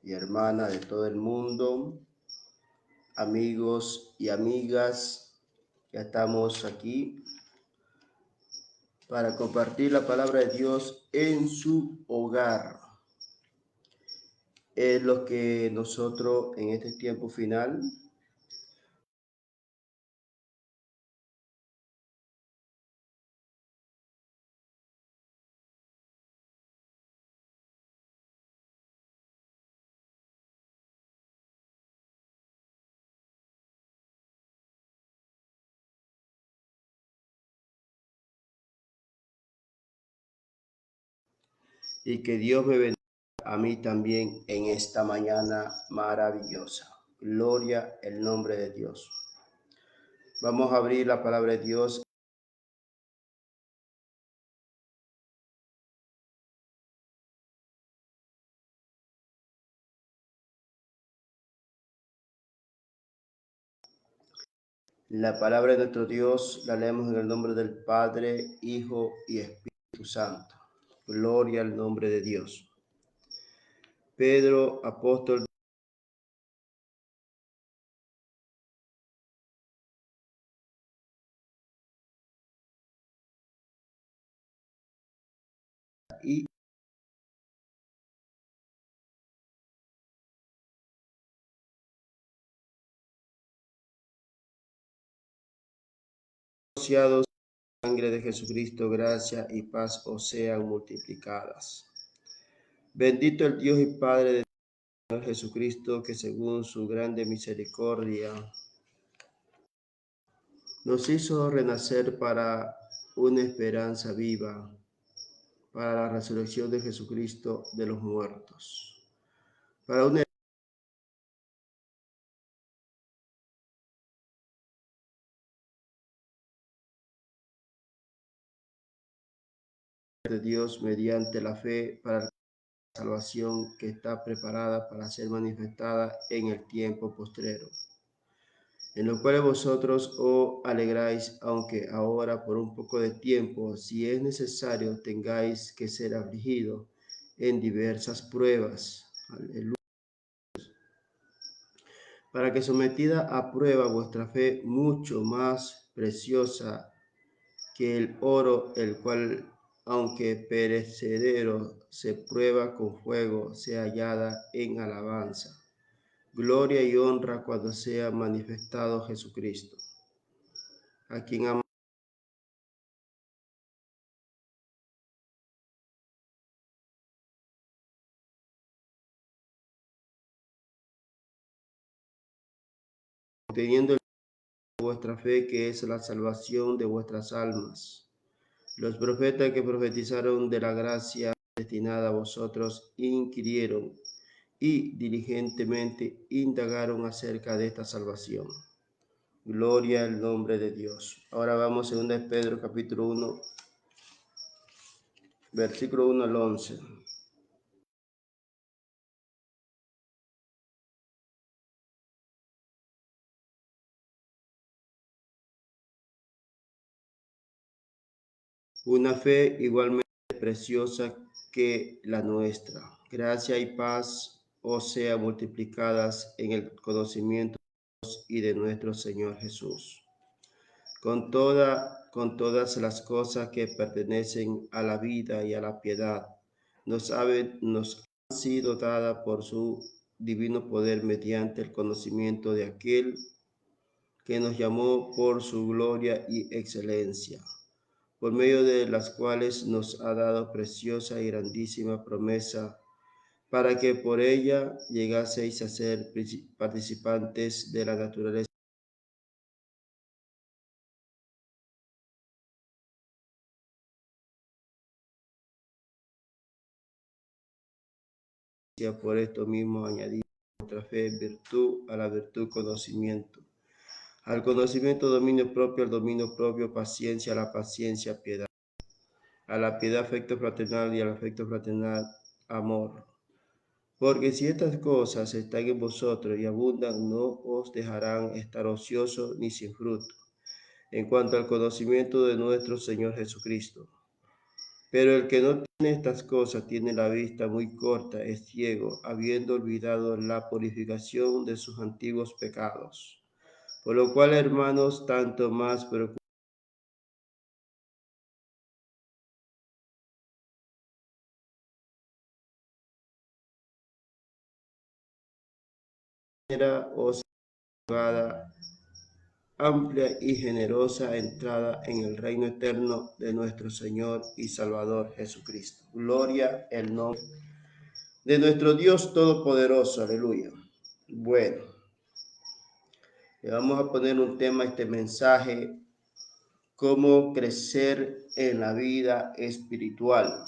y hermanas de todo el mundo, amigos y amigas, ya estamos aquí para compartir la palabra de Dios en su hogar. Es lo que nosotros en este tiempo final y que Dios me bendiga a mí también en esta mañana maravillosa. Gloria el nombre de Dios. Vamos a abrir la palabra de Dios La palabra de nuestro Dios la leemos en el nombre del Padre, Hijo y Espíritu Santo. Gloria al nombre de Dios. Pedro, apóstol y asociados a la sangre de Jesucristo, gracia y paz os sean multiplicadas. Bendito el Dios y Padre de Señor Jesucristo, que según su grande misericordia nos hizo renacer para una esperanza viva, para la resurrección de Jesucristo de los muertos, para una de Dios mediante la fe para la salvación que está preparada para ser manifestada en el tiempo postrero, en lo cual vosotros os alegráis, aunque ahora por un poco de tiempo, si es necesario, tengáis que ser afligidos en diversas pruebas. Aleluya. Para que sometida a prueba vuestra fe, mucho más preciosa que el oro, el cual, aunque perecedero, se prueba con fuego, sea hallada en alabanza, gloria y honra cuando sea manifestado Jesucristo, a quien amamos, teniendo vuestra fe, que es la salvación de vuestras almas. Los profetas que profetizaron de la gracia destinada a vosotros inquirieron y diligentemente indagaron acerca de esta salvación. Gloria al nombre de Dios. Ahora vamos a 2 Pedro capítulo 1, versículo 1 al 11. Una fe igualmente preciosa que la nuestra. Gracia y paz os sea multiplicadas en el conocimiento de Dios y de nuestro Señor Jesús. Con todas las cosas que pertenecen a la vida y a la piedad, nos han sido dadas por su divino poder mediante el conocimiento de aquel que nos llamó por su gloria y excelencia, por medio de las cuales nos ha dado preciosa y grandísima promesa, para que por ella llegaseis a ser participantes de la naturaleza. Por esto mismo añadimos nuestra fe, virtud, a la virtud conocimiento, al conocimiento dominio propio, al dominio propio paciencia, a la paciencia piedad, a la piedad afecto fraternal y al afecto fraternal amor. Porque si estas cosas están en vosotros y abundan, no os dejarán estar ociosos ni sin fruto, en cuanto al conocimiento de nuestro Señor Jesucristo. Pero el que no tiene estas cosas tiene la vista muy corta, es ciego, habiendo olvidado la purificación de sus antiguos pecados. Por lo cual, hermanos, tanto más preocupados os abogada, amplia y generosa entrada en el reino eterno de nuestro Señor y Salvador Jesucristo. Gloria al nombre de nuestro Dios Todopoderoso. Aleluya. Bueno, le vamos a poner un tema a este mensaje: cómo crecer en la vida espiritual.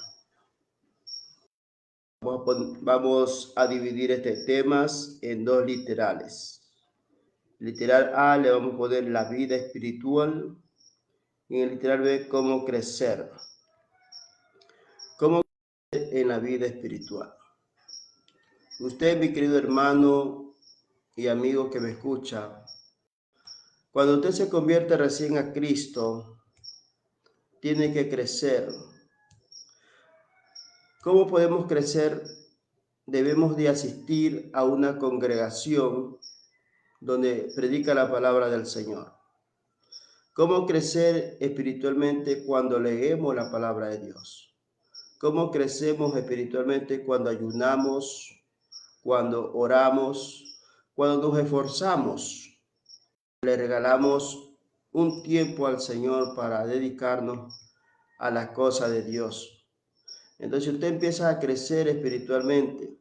Vamos a dividir este tema en dos literales. Literal A le vamos a poner la vida espiritual y en el literal B cómo crecer. ¿Cómo crecer en la vida espiritual? Usted, mi querido hermano y amigo que me escucha, cuando usted se convierte recién a Cristo, tiene que crecer. ¿Cómo podemos crecer? Debemos de asistir a una congregación donde predica la palabra del Señor. ¿Cómo crecer espiritualmente cuando leemos la palabra de Dios? ¿Cómo crecemos espiritualmente cuando ayunamos, cuando oramos, cuando nos esforzamos? Le regalamos un tiempo al Señor para dedicarnos a las cosas de Dios. Entonces usted empieza a crecer espiritualmente.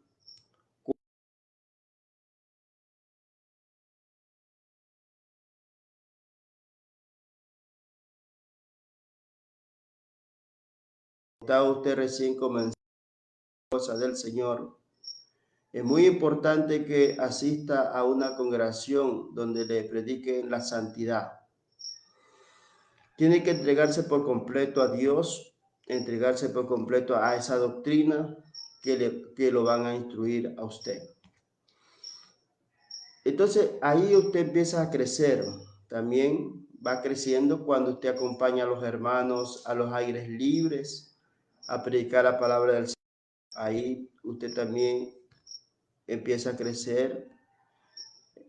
Está usted recién comenzando cosas del Señor. Es muy importante que asista a una congregación donde le prediquen la santidad. Tiene que entregarse por completo a Dios, entregarse por completo a esa doctrina que lo van a instruir a usted. Entonces ahí usted empieza a crecer. También va creciendo cuando usted acompaña a los hermanos a los aires libres a predicar la palabra del Señor. Ahí usted también empieza a crecer.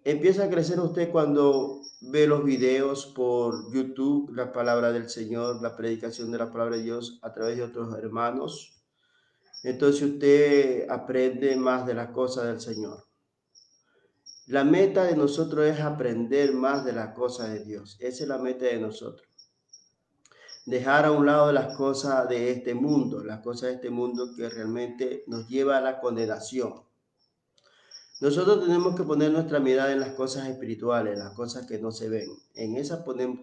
Empieza a crecer usted cuando ve los videos por YouTube, la palabra del Señor, la predicación de la palabra de Dios a través de otros hermanos. Entonces usted aprende más de las cosas del Señor. La meta de nosotros es aprender más de las cosas de Dios. Esa es la meta de nosotros. Dejar a un lado las cosas de este mundo, las cosas de este mundo que realmente nos lleva a la condenación. Nosotros tenemos que poner nuestra mirada en las cosas espirituales, las cosas que no se ven. En esas ponemos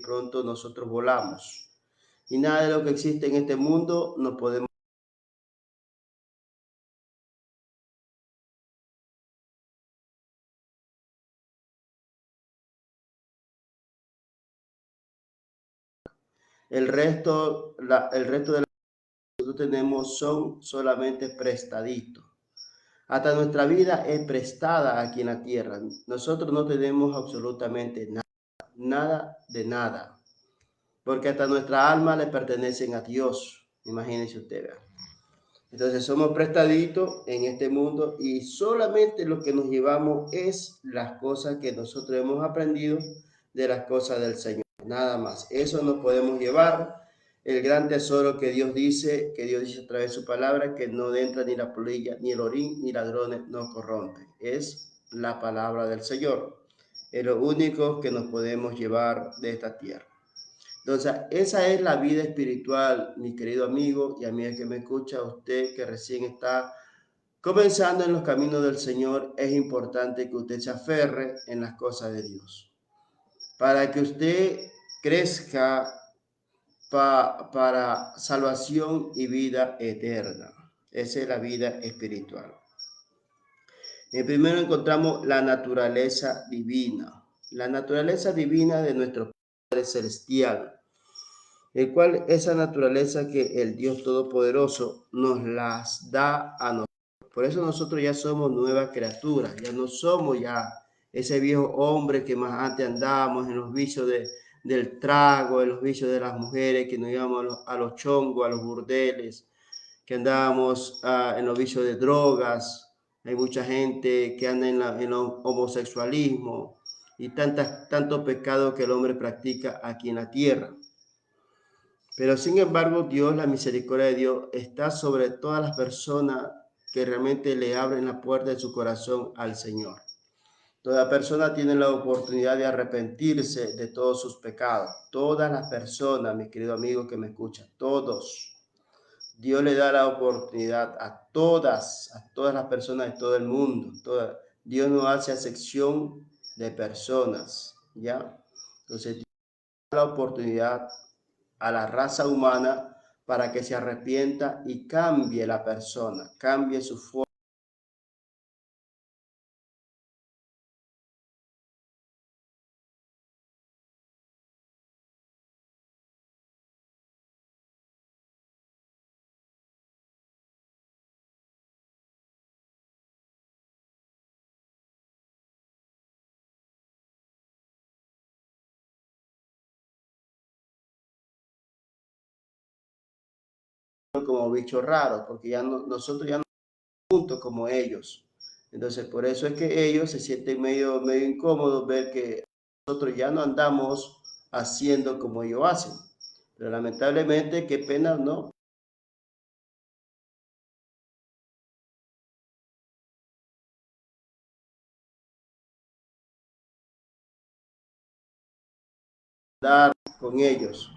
pronto nosotros volamos. Y nada de lo que existe en este mundo nos podemos. El resto de las cosas que nosotros tenemos son solamente prestaditos. Hasta nuestra vida es prestada aquí en la tierra. Nosotros no tenemos absolutamente nada, nada de nada. Porque hasta nuestra alma le pertenecen a Dios. Imagínense ustedes. Entonces somos prestaditos en este mundo y solamente lo que nos llevamos es las cosas que nosotros hemos aprendido de las cosas del Señor. Nada más. Eso nos podemos llevar. El gran tesoro que Dios dice a través de su palabra, que no entra ni la polilla, ni el orín, ni ladrones no corrompen. Es la palabra del Señor. Es lo único que nos podemos llevar de esta tierra. Entonces, esa es la vida espiritual, mi querido amigo y amiga que me escucha, usted que recién está comenzando en los caminos del Señor. Es importante que usted se aferre en las cosas de Dios, para que usted crezca para salvación y vida eterna. Esa es la vida espiritual. Primero encontramos la naturaleza divina. La naturaleza divina de nuestro Padre Celestial, el cual esa naturaleza que el Dios Todopoderoso nos las da a nosotros. Por eso nosotros ya somos nuevas criaturas, ya no somos ya ese viejo hombre que más antes andábamos en los vicios del trago, en los vicios de las mujeres, que nos íbamos a los chongos, a los burdeles, que andábamos en los vicios de drogas. Hay mucha gente que anda en el homosexualismo y tantos pecados que el hombre practica aquí en la tierra. Pero sin embargo, Dios, la misericordia de Dios, está sobre todas las personas que realmente le abren la puerta de su corazón al Señor. Toda persona tiene la oportunidad de arrepentirse de todos sus pecados. Todas las personas, mi querido amigo que me escucha, todos. Dios le da la oportunidad a todas las personas de todo el mundo. Dios no hace excepción de personas, ¿ya? Entonces, Dios da la oportunidad a la raza humana para que se arrepienta y cambie la persona, cambie su forma como bicho raro, porque ya no, nosotros ya no somos juntos como ellos. Entonces, por eso es que ellos se sienten medio incómodos ver que nosotros ya no andamos haciendo como ellos hacen. Pero lamentablemente, qué pena, ¿no? Dar con ellos.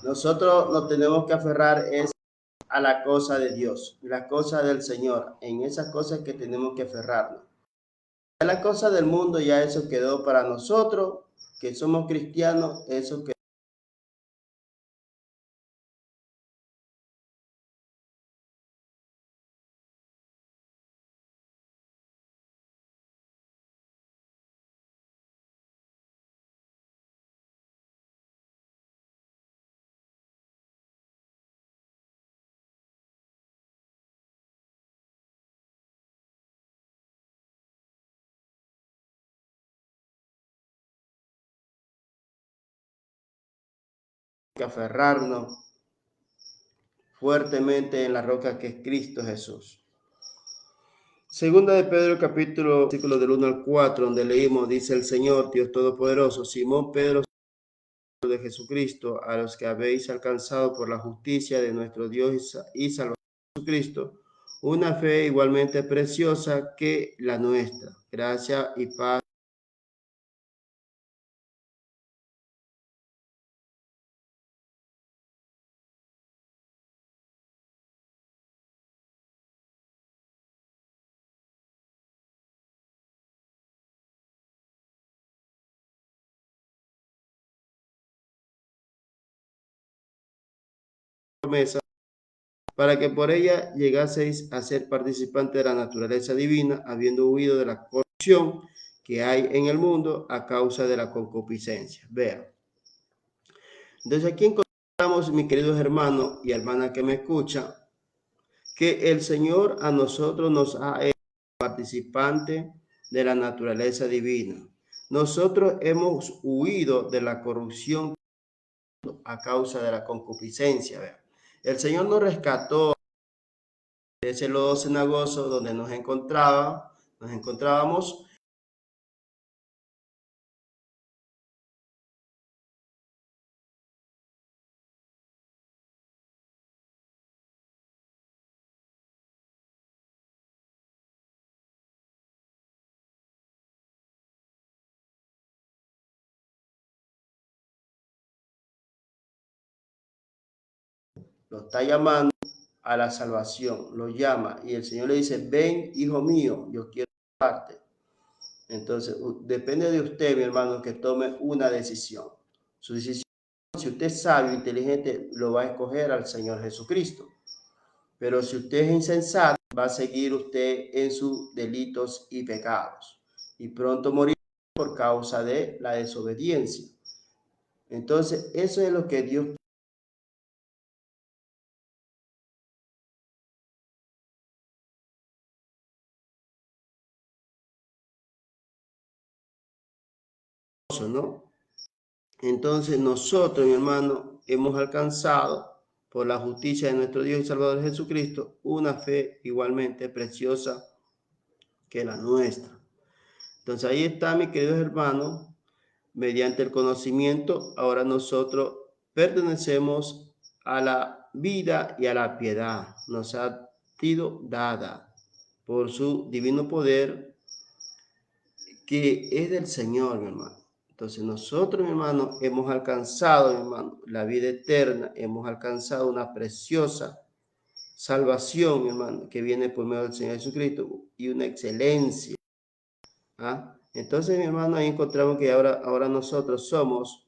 Nosotros nos tenemos que aferrar es a la cosa de Dios, la cosa del Señor. En esas cosas que tenemos que aferrarnos. La cosa del mundo ya eso quedó para nosotros, que somos cristianos, eso que aferrarnos fuertemente en la roca que es Cristo Jesús. Segunda de Pedro, capítulo, versículo del 1 al 4, donde leímos, dice el Señor, Dios Todopoderoso, Simón Pedro de Jesucristo, a los que habéis alcanzado por la justicia de nuestro Dios y Salvador Jesucristo, una fe igualmente preciosa que la nuestra. Gracia y paz. Promesa para que por ella llegaseis a ser participantes de la naturaleza divina, habiendo huido de la corrupción que hay en el mundo a causa de la concupiscencia. Vean. Entonces aquí encontramos, mis queridos hermanos y hermanas que me escuchan, que el Señor a nosotros nos ha hecho participantes de la naturaleza divina. Nosotros hemos huido de la corrupción a causa de la concupiscencia. Vean. El Señor nos rescató de ese lodo cenagoso donde nos encontrábamos, lo está llamando a la salvación, lo llama y el Señor le dice, ven, hijo mío, yo quiero parte. Entonces, depende de usted, mi hermano, que tome una decisión. Su decisión, si usted es sabio, inteligente, lo va a escoger al Señor Jesucristo. Pero si usted es insensato, va a seguir usted en sus delitos y pecados. Y pronto morirá por causa de la desobediencia. Entonces, eso es lo que Dios ¿no? Entonces nosotros, mi hermano, hemos alcanzado por la justicia de nuestro Dios y Salvador Jesucristo una fe igualmente preciosa que la nuestra. Entonces ahí está, mi queridos hermanos, mediante el conocimiento, ahora nosotros pertenecemos a la vida y a la piedad. Nos ha sido dada por su divino poder que es del Señor, mi hermano. Entonces nosotros, mi hermano, hemos alcanzado, mi hermano, la vida eterna, hemos alcanzado una preciosa salvación, mi hermano, que viene por medio del Señor Jesucristo y una excelencia. ¿Ah? Entonces, mi hermano, ahí encontramos que ahora nosotros somos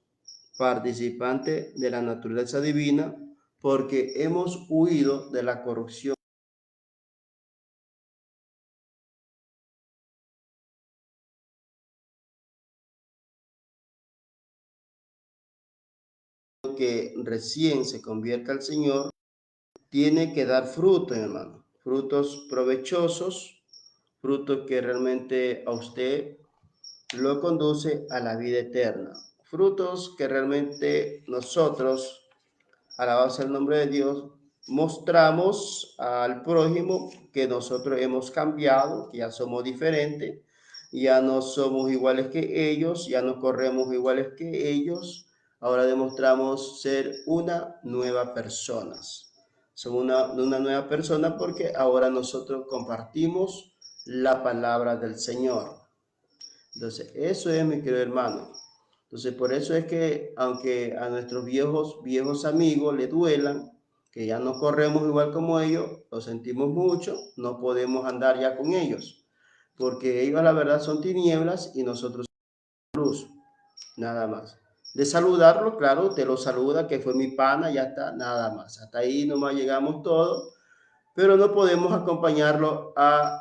participantes de la naturaleza divina porque hemos huido de la corrupción que recién se convierta al Señor. Tiene que dar fruto, hermano, frutos provechosos, frutos que realmente a usted lo conduce a la vida eterna, frutos que realmente nosotros, alabado sea el nombre de Dios, mostramos al prójimo que nosotros hemos cambiado, que ya somos diferentes, ya no somos iguales que ellos, ya no corremos iguales que ellos, ahora demostramos ser una nueva persona. Somos una nueva persona porque ahora nosotros compartimos la palabra del Señor. Entonces, eso es, mi querido hermano. Entonces, por eso es que, aunque a nuestros viejos amigos les duelan, que ya no corremos igual como ellos, lo sentimos mucho, no podemos andar ya con ellos, porque ellos la verdad son tinieblas y nosotros somos luz, nada más. De saludarlo, claro, te lo saluda, que fue mi pana, ya está, nada más. Hasta ahí nomás llegamos todos, pero no podemos acompañarlo a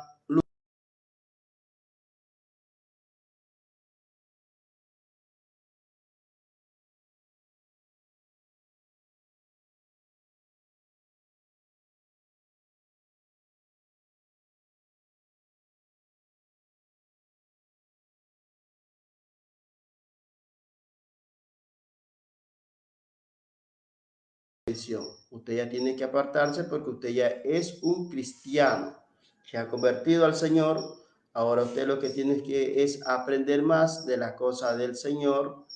televisión. Usted ya tiene que apartarse porque usted ya es un cristiano, se ha convertido al Señor. Ahora usted lo que tiene que es aprender más de las cosas del Señor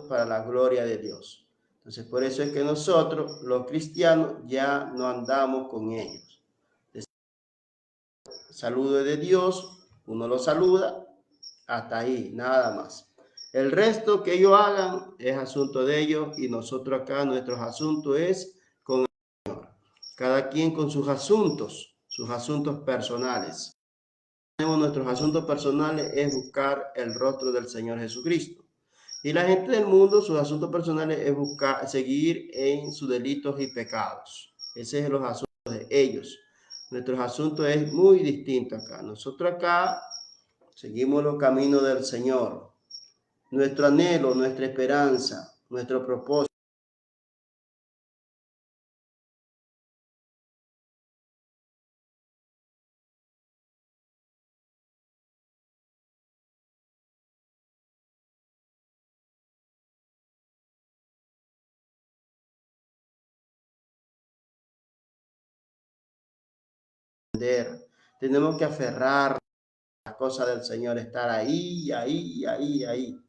para la gloria de Dios. Entonces, por eso es que nosotros, los cristianos, ya no andamos con ellos. El saludo de Dios, uno lo saluda, hasta ahí, nada más. El resto que ellos hagan es asunto de ellos y nosotros acá, nuestros asuntos es con cada quien con sus asuntos personales. Tenemos nuestros asuntos personales es buscar el rostro del Señor Jesucristo. Y la gente del mundo, sus asuntos personales es buscar, seguir en sus delitos y pecados. Ese es los asuntos de ellos. Nuestros asuntos es muy distinto acá. Nosotros acá seguimos los caminos del Señor. Nuestro anhelo, nuestra esperanza, nuestro propósito. Tenemos que aferrar a las cosas del Señor, estar ahí, ahí, ahí, ahí.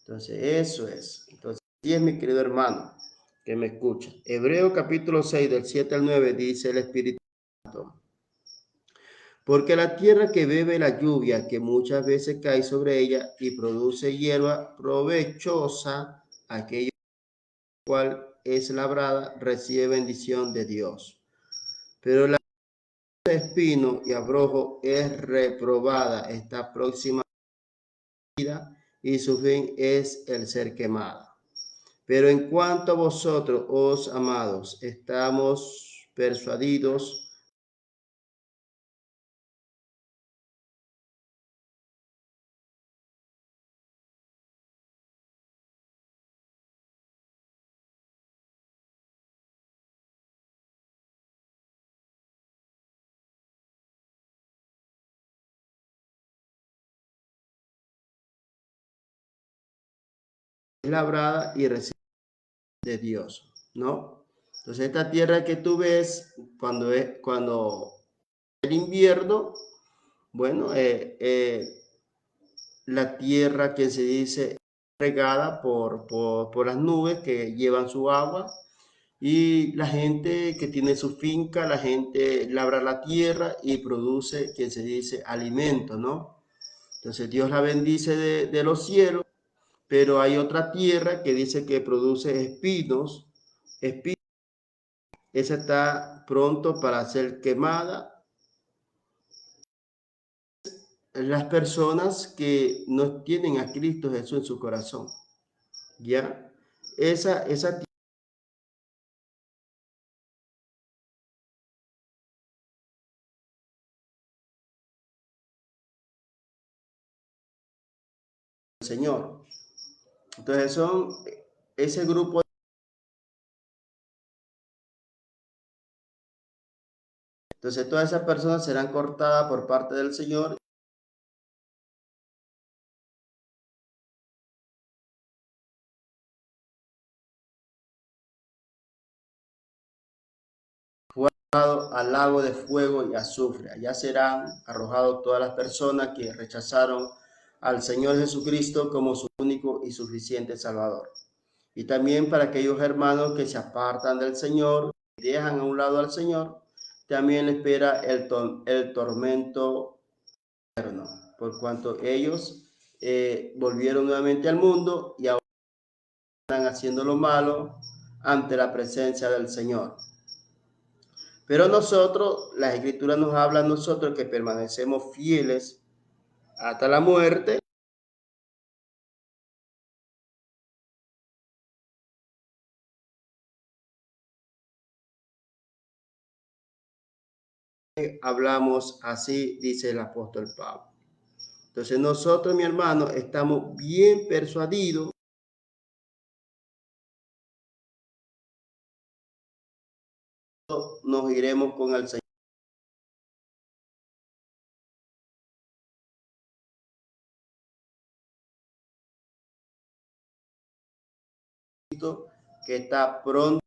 Entonces, eso es. Entonces, sí es mi querido hermano que me escucha. Hebreo capítulo 6 del 7 al 9 dice el Espíritu Santo. Porque la tierra que bebe la lluvia, que muchas veces cae sobre ella y produce hierba provechosa, aquella cual es labrada, recibe bendición de Dios. Pero la de espino y abrojo es reprobada, está próxima a la vida y su fin es el ser quemada. Pero en cuanto a vosotros, os amados, estamos persuadidos es labrada y recibe de Dios, ¿no? Entonces esta tierra que tú ves cuando el invierno, bueno, la tierra que se dice regada por las nubes que llevan su agua y la gente que tiene su finca, la gente labra la tierra y produce, que se dice, alimento, ¿no? Entonces Dios la bendice de los cielos, pero hay otra tierra que dice que produce espinos, esa está pronto para ser quemada. Las personas que no tienen a Cristo Jesús en su corazón, ¿ya? Esa tierra del Señor. Entonces son ese grupo. Entonces todas esas personas serán cortadas por parte del Señor, al lago de fuego y azufre. Allá serán arrojados todas las personas que rechazaron al Señor Jesucristo como su único y suficiente Salvador. Y también para aquellos hermanos que se apartan del Señor y dejan a un lado al Señor, también espera el tormento eterno, por cuanto ellos volvieron nuevamente al mundo y ahora están haciendo lo malo ante la presencia del Señor. Pero nosotros, las Escrituras nos habla a nosotros que permanecemos fieles hasta la muerte. Hablamos así, dice el apóstol Pablo. Entonces nosotros, mi hermano, estamos bien persuadidos. Nos iremos con el Señor, que está pronto.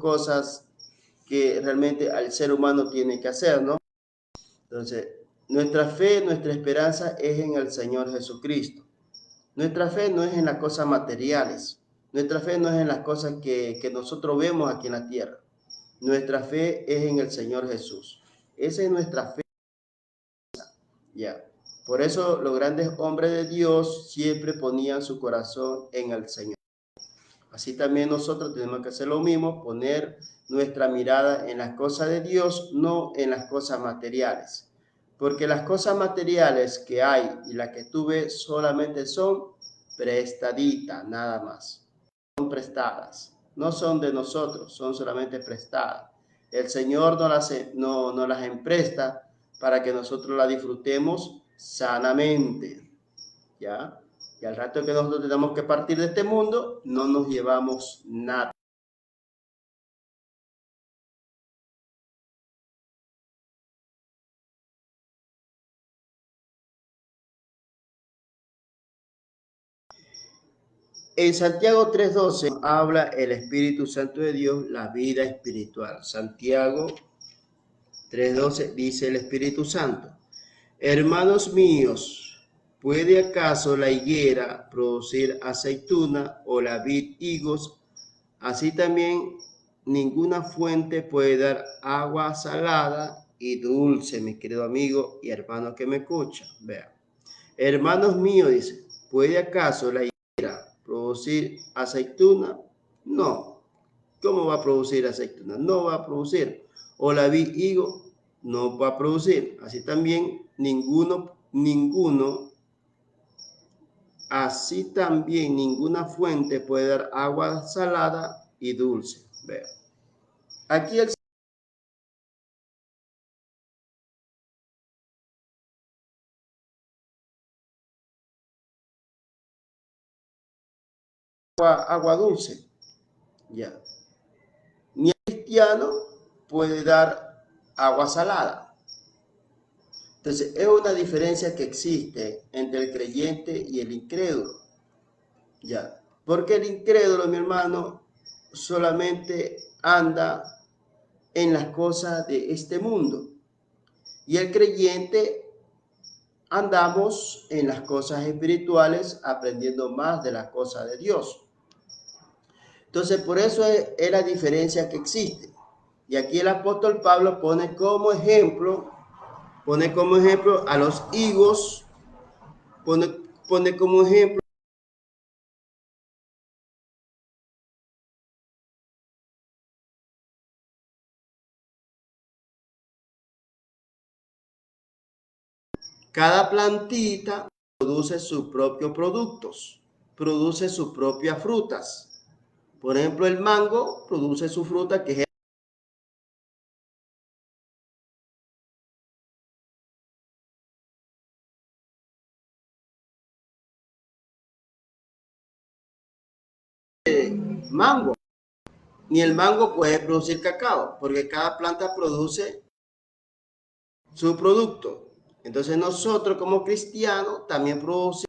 Cosas que realmente al ser humano tiene que hacer, ¿no? Entonces, nuestra fe, nuestra esperanza es en el Señor Jesucristo. Nuestra fe no es en las cosas materiales. Nuestra fe no es en las cosas que nosotros vemos aquí en la tierra. Nuestra fe es en el Señor Jesús. Esa es nuestra fe. Ya. Por eso los grandes hombres de Dios siempre ponían su corazón en el Señor. Así también nosotros tenemos que hacer lo mismo, poner nuestra mirada en las cosas de Dios, no en las cosas materiales. Porque las cosas materiales que hay y las que tú ves solamente son prestaditas, nada más. Son prestadas, no son de nosotros, son solamente prestadas. El Señor no las empresta para que nosotros las disfrutemos sanamente, ¿ya? Y al rato que nosotros tenemos que partir de este mundo, no nos llevamos nada. En Santiago 3:12 habla el Espíritu Santo de Dios, la vida espiritual. Santiago 3:12 dice el Espíritu Santo: hermanos míos, ¿puede acaso la higuera producir aceituna o la vid higos? Así también ninguna fuente puede dar agua salada y dulce, mi querido amigo y hermano que me escucha. Vea, hermanos míos, dice, ¿puede acaso la higuera producir aceituna? No. ¿Cómo va a producir aceituna? No va a producir. O la vid higo no va a producir. Así también así también ninguna fuente puede dar agua salada y dulce. Vea. Aquí el agua dulce. Ya. Ni el cristiano puede dar agua salada. Entonces, es una diferencia que existe entre el creyente y el incrédulo. Ya. Porque el incrédulo, mi hermano, solamente anda en las cosas de este mundo. Y el creyente andamos en las cosas espirituales, aprendiendo más de las cosas de Dios. Entonces, por eso es la diferencia que existe. Y aquí el apóstol Pablo pone como ejemplo a los higos, pone como ejemplo cada plantita produce sus propios productos, produce sus propias frutas. Por ejemplo, el mango produce su fruta que es el mango. Ni el mango puede producir cacao, porque cada planta produce su producto. Entonces nosotros como cristianos también producimos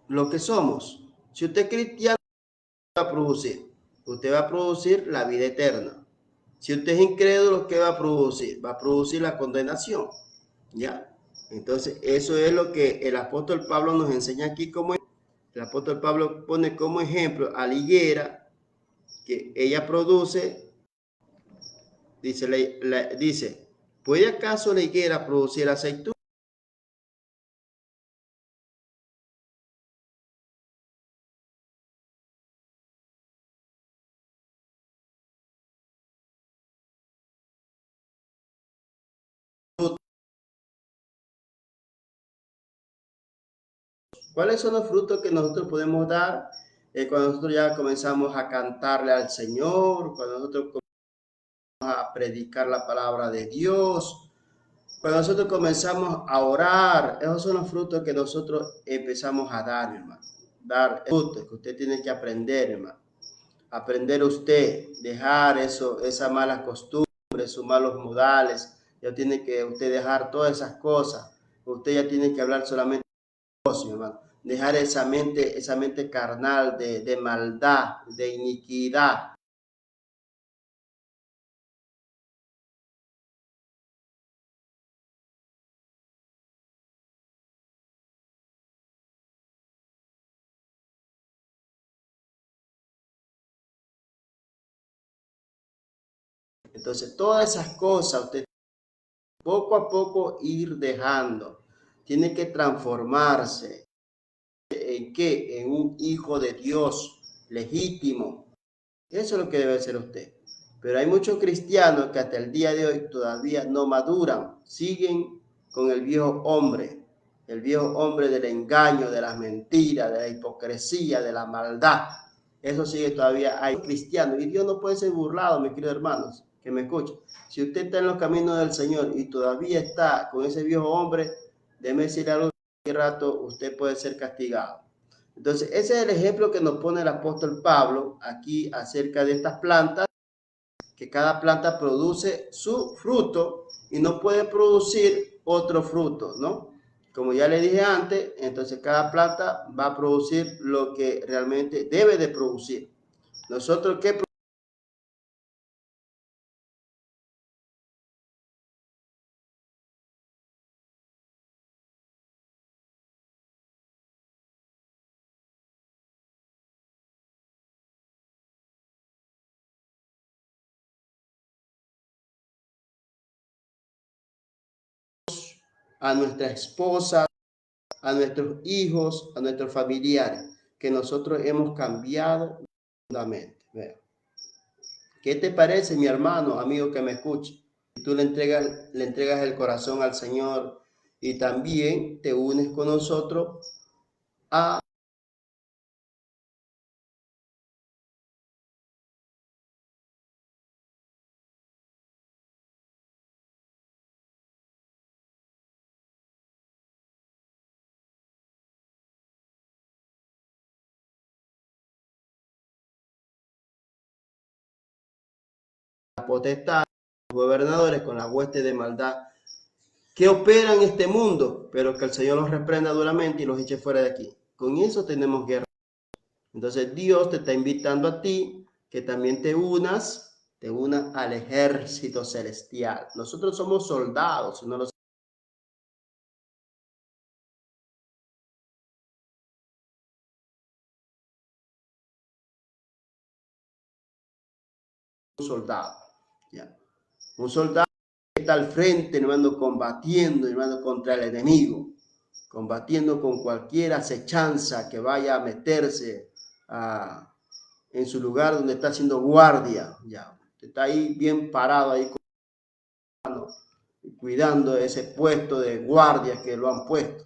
lo que somos. Si usted es cristiano, ¿qué va a producir? Usted va a producir la vida eterna. Si usted es incrédulo, ¿qué va a producir? Va a producir la condenación. ¿Ya? Entonces, eso es lo que el apóstol Pablo nos enseña aquí como el apóstol Pablo pone como ejemplo a la higuera que ella produce, dice, ¿puede acaso la higuera producir aceituna? ¿Cuáles son los frutos que nosotros podemos dar cuando nosotros ya comenzamos a cantarle al Señor, cuando nosotros comenzamos a predicar la palabra de Dios, cuando nosotros comenzamos a orar? Esos son los frutos que nosotros empezamos a dar, hermano. Dar frutos que usted tiene que aprender, hermano. Aprender usted, dejar eso, esas malas costumbres, sus malos modales. Ya tiene que usted dejar todas esas cosas. Usted ya tiene que hablar solamente de Dios, hermano. Dejar esa mente carnal de maldad, de iniquidad. Entonces, todas esas cosas usted poco a poco ir dejando. Tiene que transformarse. ¿En qué? En un hijo de Dios legítimo. Eso es lo que debe ser usted. Pero hay muchos cristianos que hasta el día de hoy todavía no maduran. Siguen con el viejo hombre del engaño, de las mentiras, de la hipocresía, de la maldad. Eso sigue todavía. Hay cristianos y Dios no puede ser burlado, mis queridos hermanos, que me escuchan. Si usted está en los caminos del Señor y todavía está con ese viejo hombre, déjeme decirle algo, que rato usted puede ser castigado. Entonces, ese es el ejemplo que nos pone el apóstol Pablo aquí acerca de estas plantas, que cada planta produce su fruto y no puede producir otro fruto, ¿no? Como ya le dije antes, entonces cada planta va a producir lo que realmente debe de producir. Nosotros, ¿qué? A nuestra esposa, a nuestros hijos, a nuestros familiares, que nosotros hemos cambiado profundamente. ¿Qué te parece, mi hermano, amigo que me escucha? Tú le entregas el corazón al Señor y también te unes con nosotros a potestades, con los gobernadores, con las huestes de maldad que operan en este mundo, pero que el Señor los reprenda duramente y los eche fuera de aquí. Con eso tenemos guerra. Entonces Dios te está invitando a ti que también te unas al ejército celestial. Nosotros somos soldados, no los soldados. ¿Ya? Un soldado que está al frente, hermano, combatiendo, hermano, contra el enemigo, combatiendo con cualquier acechanza que vaya a meterse en su lugar donde está haciendo guardia. Ya, está ahí bien parado, ahí cuidando ese puesto de guardia que lo han puesto.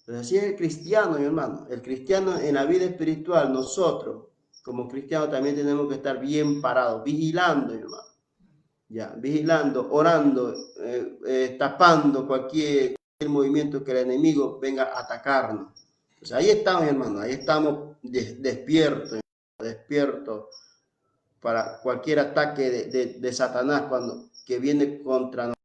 Entonces, así es el cristiano, mi hermano. El cristiano en la vida espiritual, nosotros como cristianos también tenemos que estar bien parados, vigilando, mi hermano. Ya, vigilando, orando, tapando cualquier movimiento que el enemigo venga a atacarnos. Pues ahí estamos, mi hermano, ahí estamos despiertos, despiertos para cualquier ataque de Satanás que viene contra nosotros.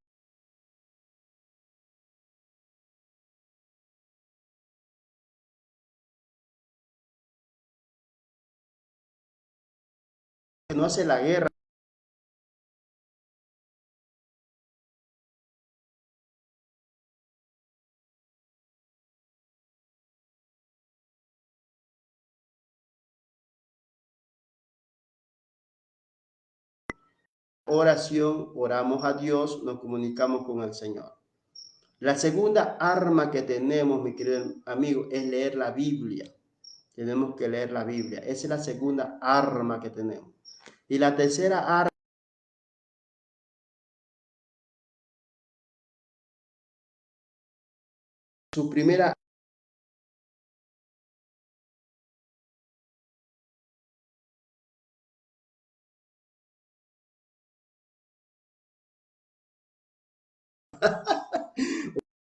No hace la guerra. Oración, oramos a Dios, nos comunicamos con el Señor. La segunda arma que tenemos, mi querido amigo, es leer la Biblia. Tenemos que leer la Biblia. Esa es la segunda arma que tenemos. Y la tercera arma, su primera,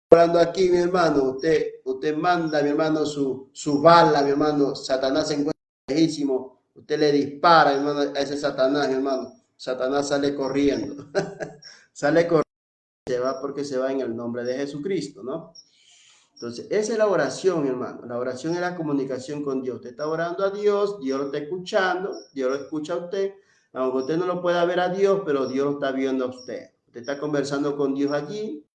orando aquí, mi hermano, usted manda, mi hermano, su bala, mi hermano, Satanás se encuentra lejísimo, usted le dispara, mi hermano, a ese Satanás, mi hermano, Satanás sale corriendo, sale corriendo, se va porque se va en el nombre de Jesucristo, ¿no? Entonces, esa es la oración, mi hermano. La oración es la comunicación con Dios. Usted está orando a Dios, Dios lo está escuchando, Dios lo escucha a usted. Aunque usted no lo pueda ver a Dios, pero Dios lo está viendo a usted. Usted está conversando con Dios allí.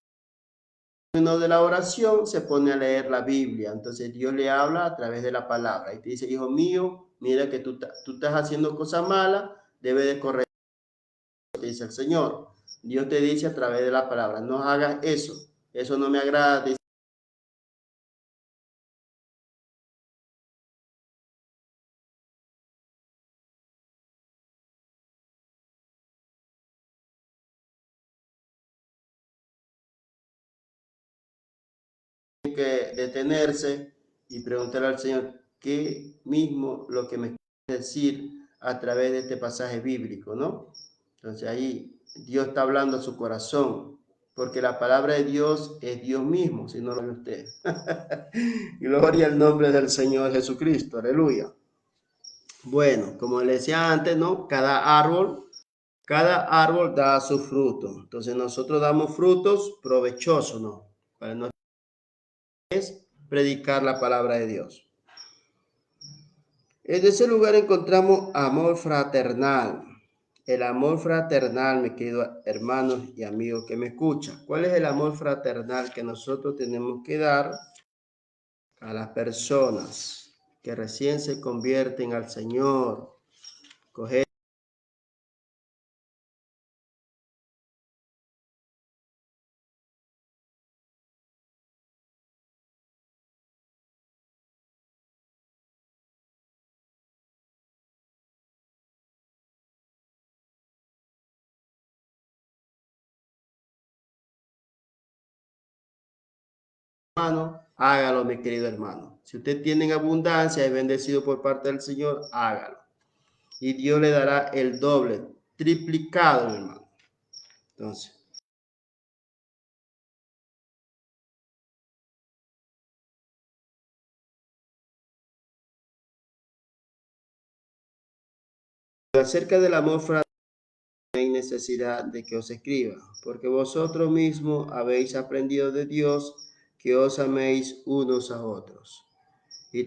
Uno de la oración se pone a leer la Biblia. Entonces Dios le habla a través de la palabra. Y te dice, hijo mío, mira que tú estás haciendo cosas malas, debe de corregir, te dice el Señor. Dios te dice a través de la palabra, no hagas eso. Eso no me agrada, te que detenerse y preguntarle al Señor qué mismo lo que me quiere decir a través de este pasaje bíblico, ¿no? Entonces ahí Dios está hablando a su corazón, porque la palabra de Dios es Dios mismo, si no lo ve usted. Gloria al nombre del Señor Jesucristo, aleluya. Bueno, como le decía antes, ¿no? Cada árbol da su fruto. Entonces nosotros damos frutos provechosos, ¿no? Para no es predicar la palabra de Dios. En ese lugar encontramos amor fraternal. El amor fraternal, mis queridos hermanos y amigos que me escuchan. ¿Cuál es el amor fraternal que nosotros tenemos que dar a las personas que recién se convierten al Señor? Coger hermano, hágalo, mi querido hermano. Si usted tiene en abundancia y bendecido por parte del Señor, hágalo. Y Dios le dará el doble, triplicado, mi hermano. Entonces, acerca del amor fraternal, no hay necesidad de que os escriba, porque vosotros mismos habéis aprendido de Dios que os améis unos a otros. Y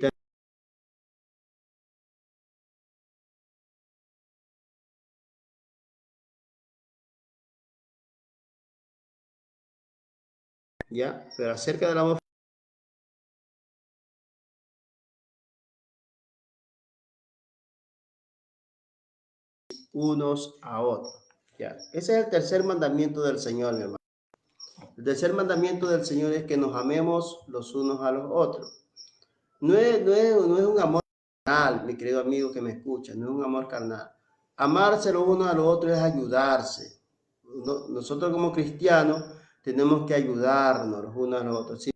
ya, pero acerca del amor unos a otros. Ya, ese es el tercer mandamiento del Señor, mi hermano. El tercer mandamiento del Señor es que nos amemos los unos a los otros. No es un amor carnal, mi querido amigo que me escucha, no es un amor carnal. Amarse los unos a los otros es ayudarse. Nosotros como cristianos tenemos que ayudarnos los unos a los otros.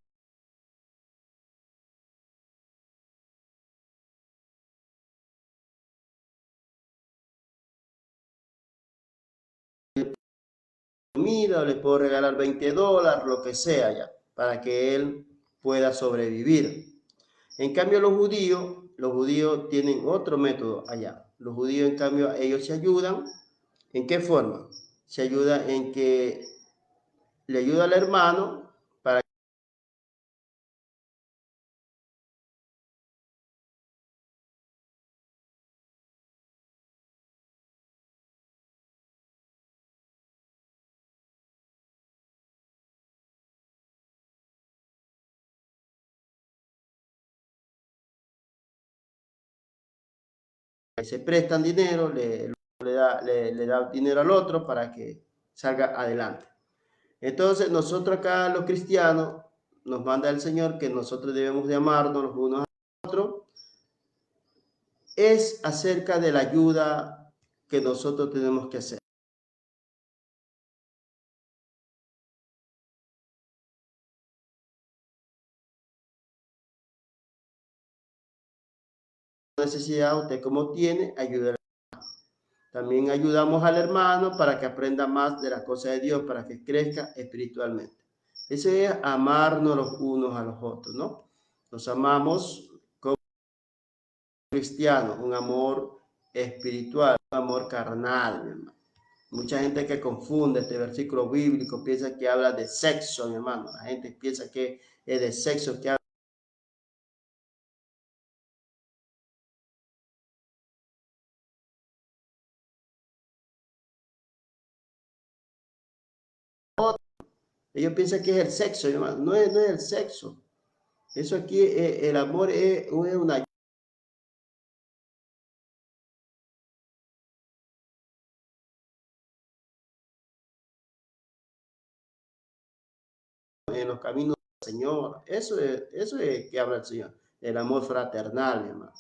Comida o le puedo regalar $20, lo que sea ya, para que él pueda sobrevivir. En cambio, los judíos tienen otro método allá. Los judíos, en cambio, ellos se ayudan. ¿En qué forma? Se ayuda en que le ayuda al hermano para que se prestan dinero, le da dinero al otro para que salga adelante. Entonces, nosotros acá, los cristianos, nos manda el Señor que nosotros debemos de amarnos los unos a los otros. Es acerca de la ayuda que nosotros tenemos que hacer. Necesidad, usted como tiene, ayuda. También ayudamos al hermano para que aprenda más de las cosas de Dios, para que crezca espiritualmente. Ese es amarnos los unos a los otros, ¿no? Nos amamos como cristianos, un amor espiritual, un amor carnal, mi hermano. Mucha gente que confunde este versículo bíblico piensa que habla de sexo, mi hermano. La gente piensa que es de sexo que habla. Ellos piensan que es el sexo, mi hermano. No es el sexo. Eso aquí, el amor es una en los caminos del Señor. Eso es que habla el Señor. El amor fraternal, mi hermano.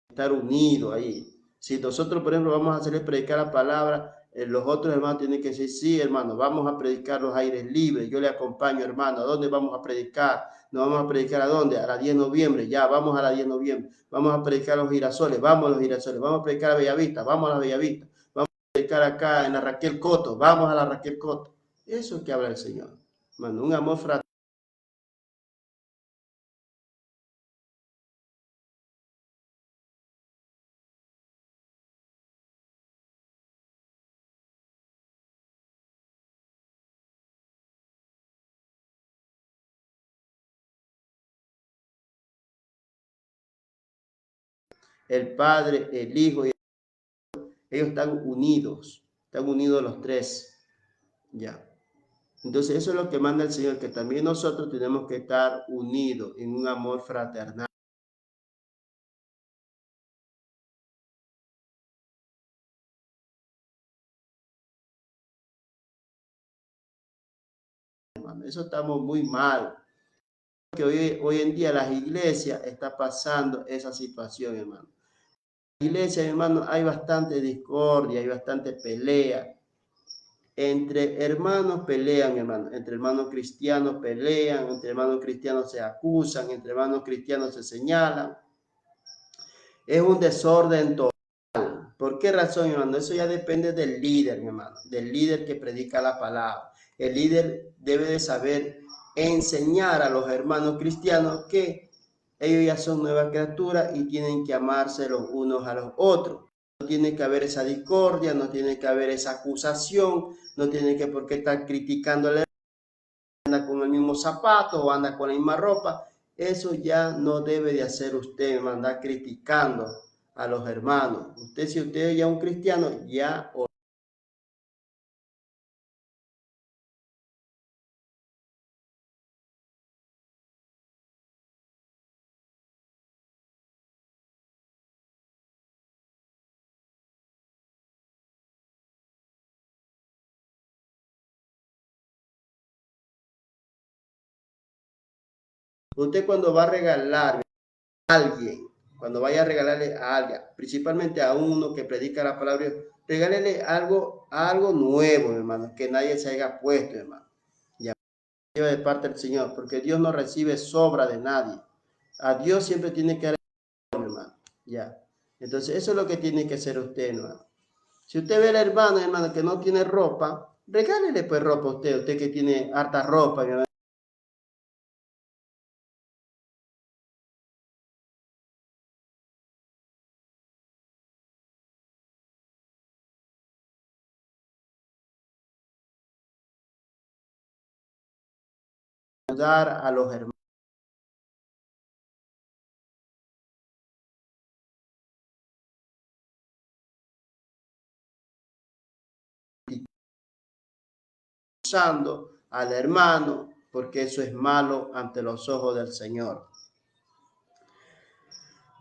Estar unido ahí. Si nosotros, por ejemplo, vamos a hacerle predicar la palabra, los otros hermanos tienen que decir, sí, hermano, vamos a predicar los aires libres. Yo le acompaño, hermano. ¿A dónde vamos a predicar? ¿Nos vamos a predicar a dónde? A la 10 de noviembre. Ya, vamos a la 10 de noviembre. Vamos a predicar los girasoles. Vamos a los girasoles. Vamos a predicar a Bellavista. Vamos a la Bellavista. Vamos a predicar acá en la Raquel Coto. Vamos a la Raquel Coto. Eso es que habla el Señor. Hermano, un amor fraternal. El Padre, el Hijo, ellos están unidos los tres, ya. Entonces eso es lo que manda el Señor, que también nosotros tenemos que estar unidos en un amor fraternal. Hermano. Eso estamos muy mal. Que hoy en día las iglesias está pasando esa situación, hermano. En la iglesia, hermano, hay bastante discordia, hay bastante pelea. Entre hermanos pelean, hermano. Entre hermanos cristianos pelean, entre hermanos cristianos se acusan, entre hermanos cristianos se señalan. Es un desorden total. ¿Por qué razón, hermano? Eso ya depende del líder, mi hermano, del líder que predica la palabra. El líder debe de saber enseñar a los hermanos cristianos que ellos ya son nuevas criaturas y tienen que amarse los unos a los otros. No tiene que haber esa discordia, no tiene que haber esa acusación, no tiene que por qué estar criticándole, anda con el mismo zapato o anda con la misma ropa. Eso ya no debe de hacer usted, andar criticando a los hermanos. Usted, si usted ya es un cristiano, ya... Usted cuando va a regalar a alguien, cuando vaya a regalarle a alguien, principalmente a uno que predica la palabra, regálele algo nuevo, hermano, que nadie se haya puesto, hermano. Ya, de parte del Señor, porque Dios no recibe sobra de nadie. A Dios siempre tiene que dar, hermano. Ya. Entonces, eso es lo que tiene que hacer usted, hermano. Si usted ve al hermano, hermano, que no tiene ropa, regálele pues ropa a usted, usted que tiene harta ropa, hermano. Ayudar a los hermanos. Usando al hermano, porque eso es malo ante los ojos del Señor.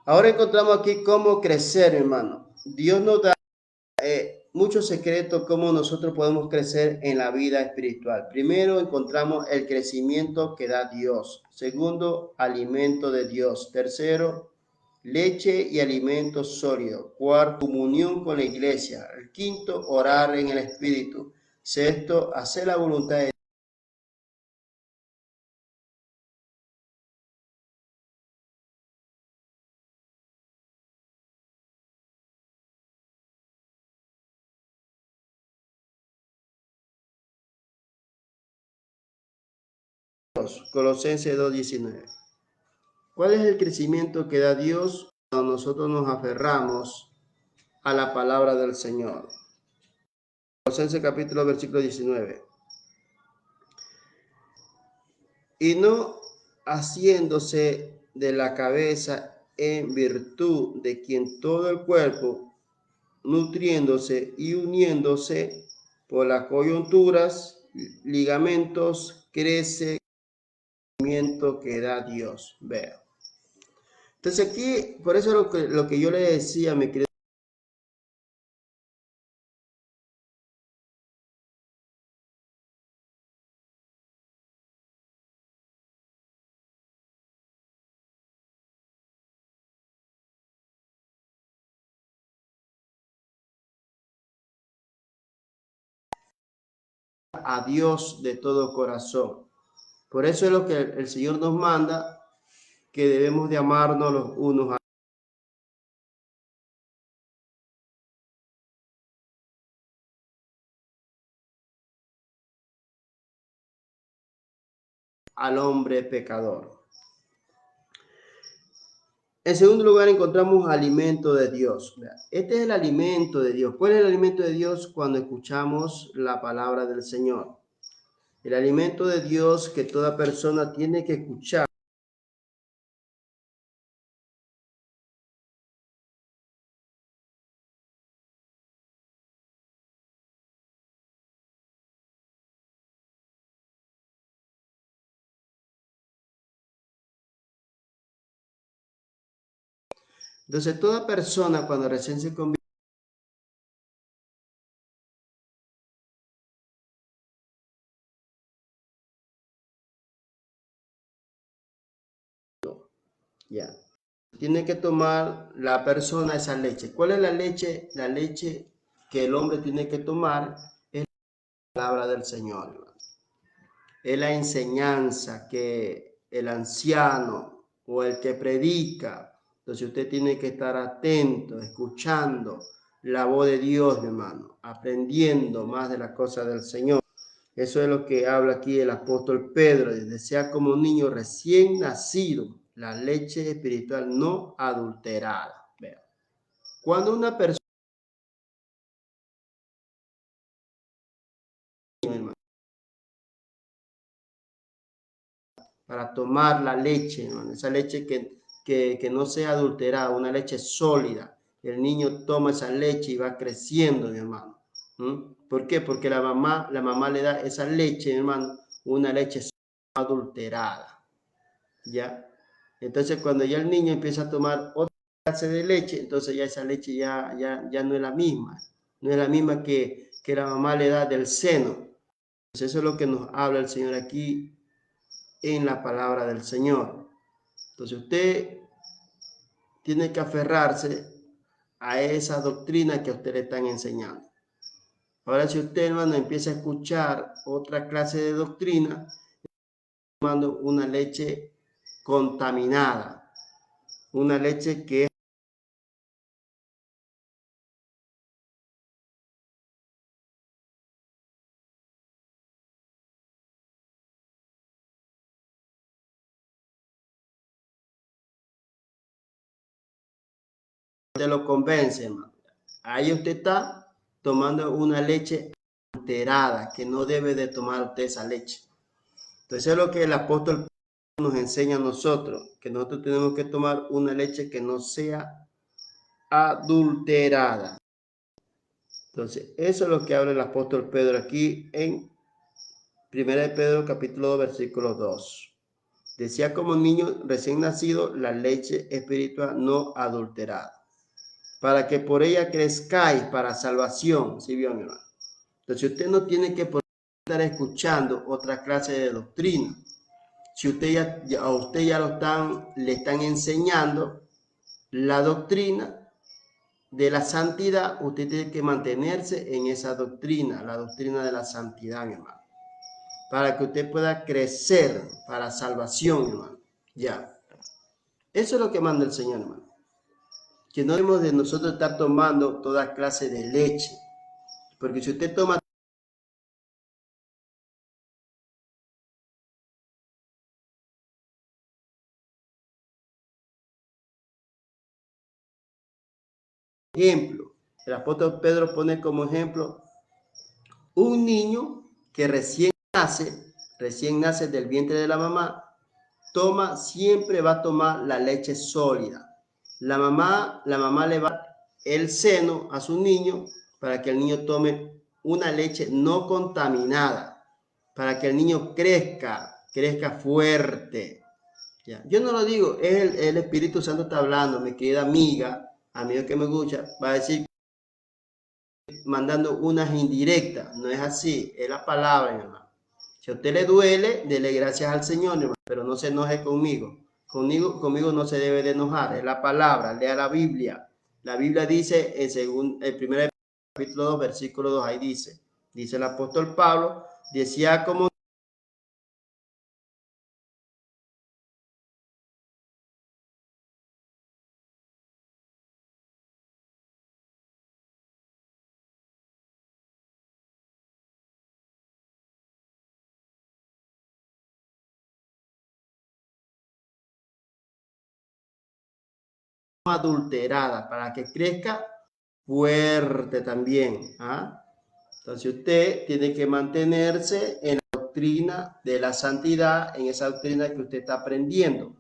Ahora encontramos aquí cómo crecer, hermano. Dios nos da muchos secretos cómo nosotros podemos crecer en la vida espiritual. Primero encontramos el crecimiento que da Dios. Segundo, alimento de Dios. Tercero, leche y alimento sólido. Cuarto, comunión con la iglesia. El quinto, orar en el Espíritu. Sexto, hacer la voluntad de Dios. Colosenses 2:19. ¿Cuál es el crecimiento que da Dios cuando nosotros nos aferramos a la palabra del Señor? Colosenses capítulo versículo 19. Y no haciéndose de la cabeza en virtud de quien todo el cuerpo, nutriéndose y uniéndose por las coyunturas, ligamentos, crece el crecimiento que da Dios. Vea. Entonces aquí, por eso lo que yo le decía, mi querido, a Dios de todo corazón. Por eso es lo que el Señor nos manda, que debemos de amarnos los unos al hombre pecador. En segundo lugar, encontramos alimento de Dios. Este es el alimento de Dios. ¿Cuál es el alimento de Dios? Cuando escuchamos la palabra del Señor. El alimento de Dios que toda persona tiene que escuchar. Entonces, toda persona cuando recién se convierte, ya, tiene que tomar la persona esa leche. ¿Cuál es la leche? La leche que el hombre tiene que tomar es la palabra del Señor. Es la enseñanza que el anciano o el que predica. Entonces usted tiene que estar atento, escuchando la voz de Dios, hermano, aprendiendo más de las cosas del Señor. Eso es lo que habla aquí el apóstol Pedro, desde sea como un niño recién nacido, la leche espiritual no adulterada. Cuando una persona para tomar la leche, hermano, esa leche que no sea adulterada, una leche sólida. El niño toma esa leche y va creciendo, mi hermano. ¿Por qué? Porque la mamá le da esa leche, mi hermano, una leche adulterada, ¿ya? Entonces, cuando ya el niño empieza a tomar otra clase de leche, entonces ya esa leche ya no es la misma. No es la misma que la mamá le da del seno. Entonces, eso es lo que nos habla el Señor aquí en la palabra del Señor. Entonces, usted tiene que aferrarse a esa doctrina que a usted le están enseñando. Ahora, si usted, hermano, empieza a escuchar otra clase de doctrina, tomando una leche contaminada, una leche que te lo convence, hermano. Ahí usted está tomando una leche alterada, que no debe de tomar usted esa leche. Entonces es lo que el apóstol nos enseña a nosotros, que nosotros tenemos que tomar una leche que no sea adulterada. Entonces, eso es lo que habla el apóstol Pedro aquí en 1 de Pedro capítulo 2, versículo 2. Decía como niño recién nacido la leche espiritual no adulterada, para que por ella crezcáis para salvación. ¿Sí vio, mi hermano? Entonces usted no tiene que estar escuchando otra clase de doctrina. Si usted a usted ya le están enseñando la doctrina de la santidad, usted tiene que mantenerse en esa doctrina, la doctrina de la santidad, mi hermano, para que usted pueda crecer para salvación, hermano. Ya. Eso es lo que manda el Señor, hermano. Que no debemos de nosotros estar tomando toda clase de leche. Porque si usted toma ejemplo, el apóstol Pedro pone como ejemplo un niño que recién nace del vientre de la mamá, siempre va a tomar la leche sólida. La mamá le va a dar el seno a su niño para que el niño tome una leche no contaminada, para que el niño crezca fuerte. Ya. Yo no lo digo, es el Espíritu Santo está hablando, mi querida amiga, amigo que me escucha, va a decir mandando unas indirectas, no es así, es la palabra, mi hermano. Si a usted le duele, dele gracias al Señor, hermano, pero no se enoje conmigo. Conmigo no se debe de enojar, es la palabra, lea la Biblia. La Biblia dice el primer capítulo 2, versículo 2, ahí dice el apóstol Pablo, decía como adulterada, para que crezca fuerte también. ¿Ah? Entonces usted tiene que mantenerse en la doctrina de la santidad, en esa doctrina que usted está aprendiendo.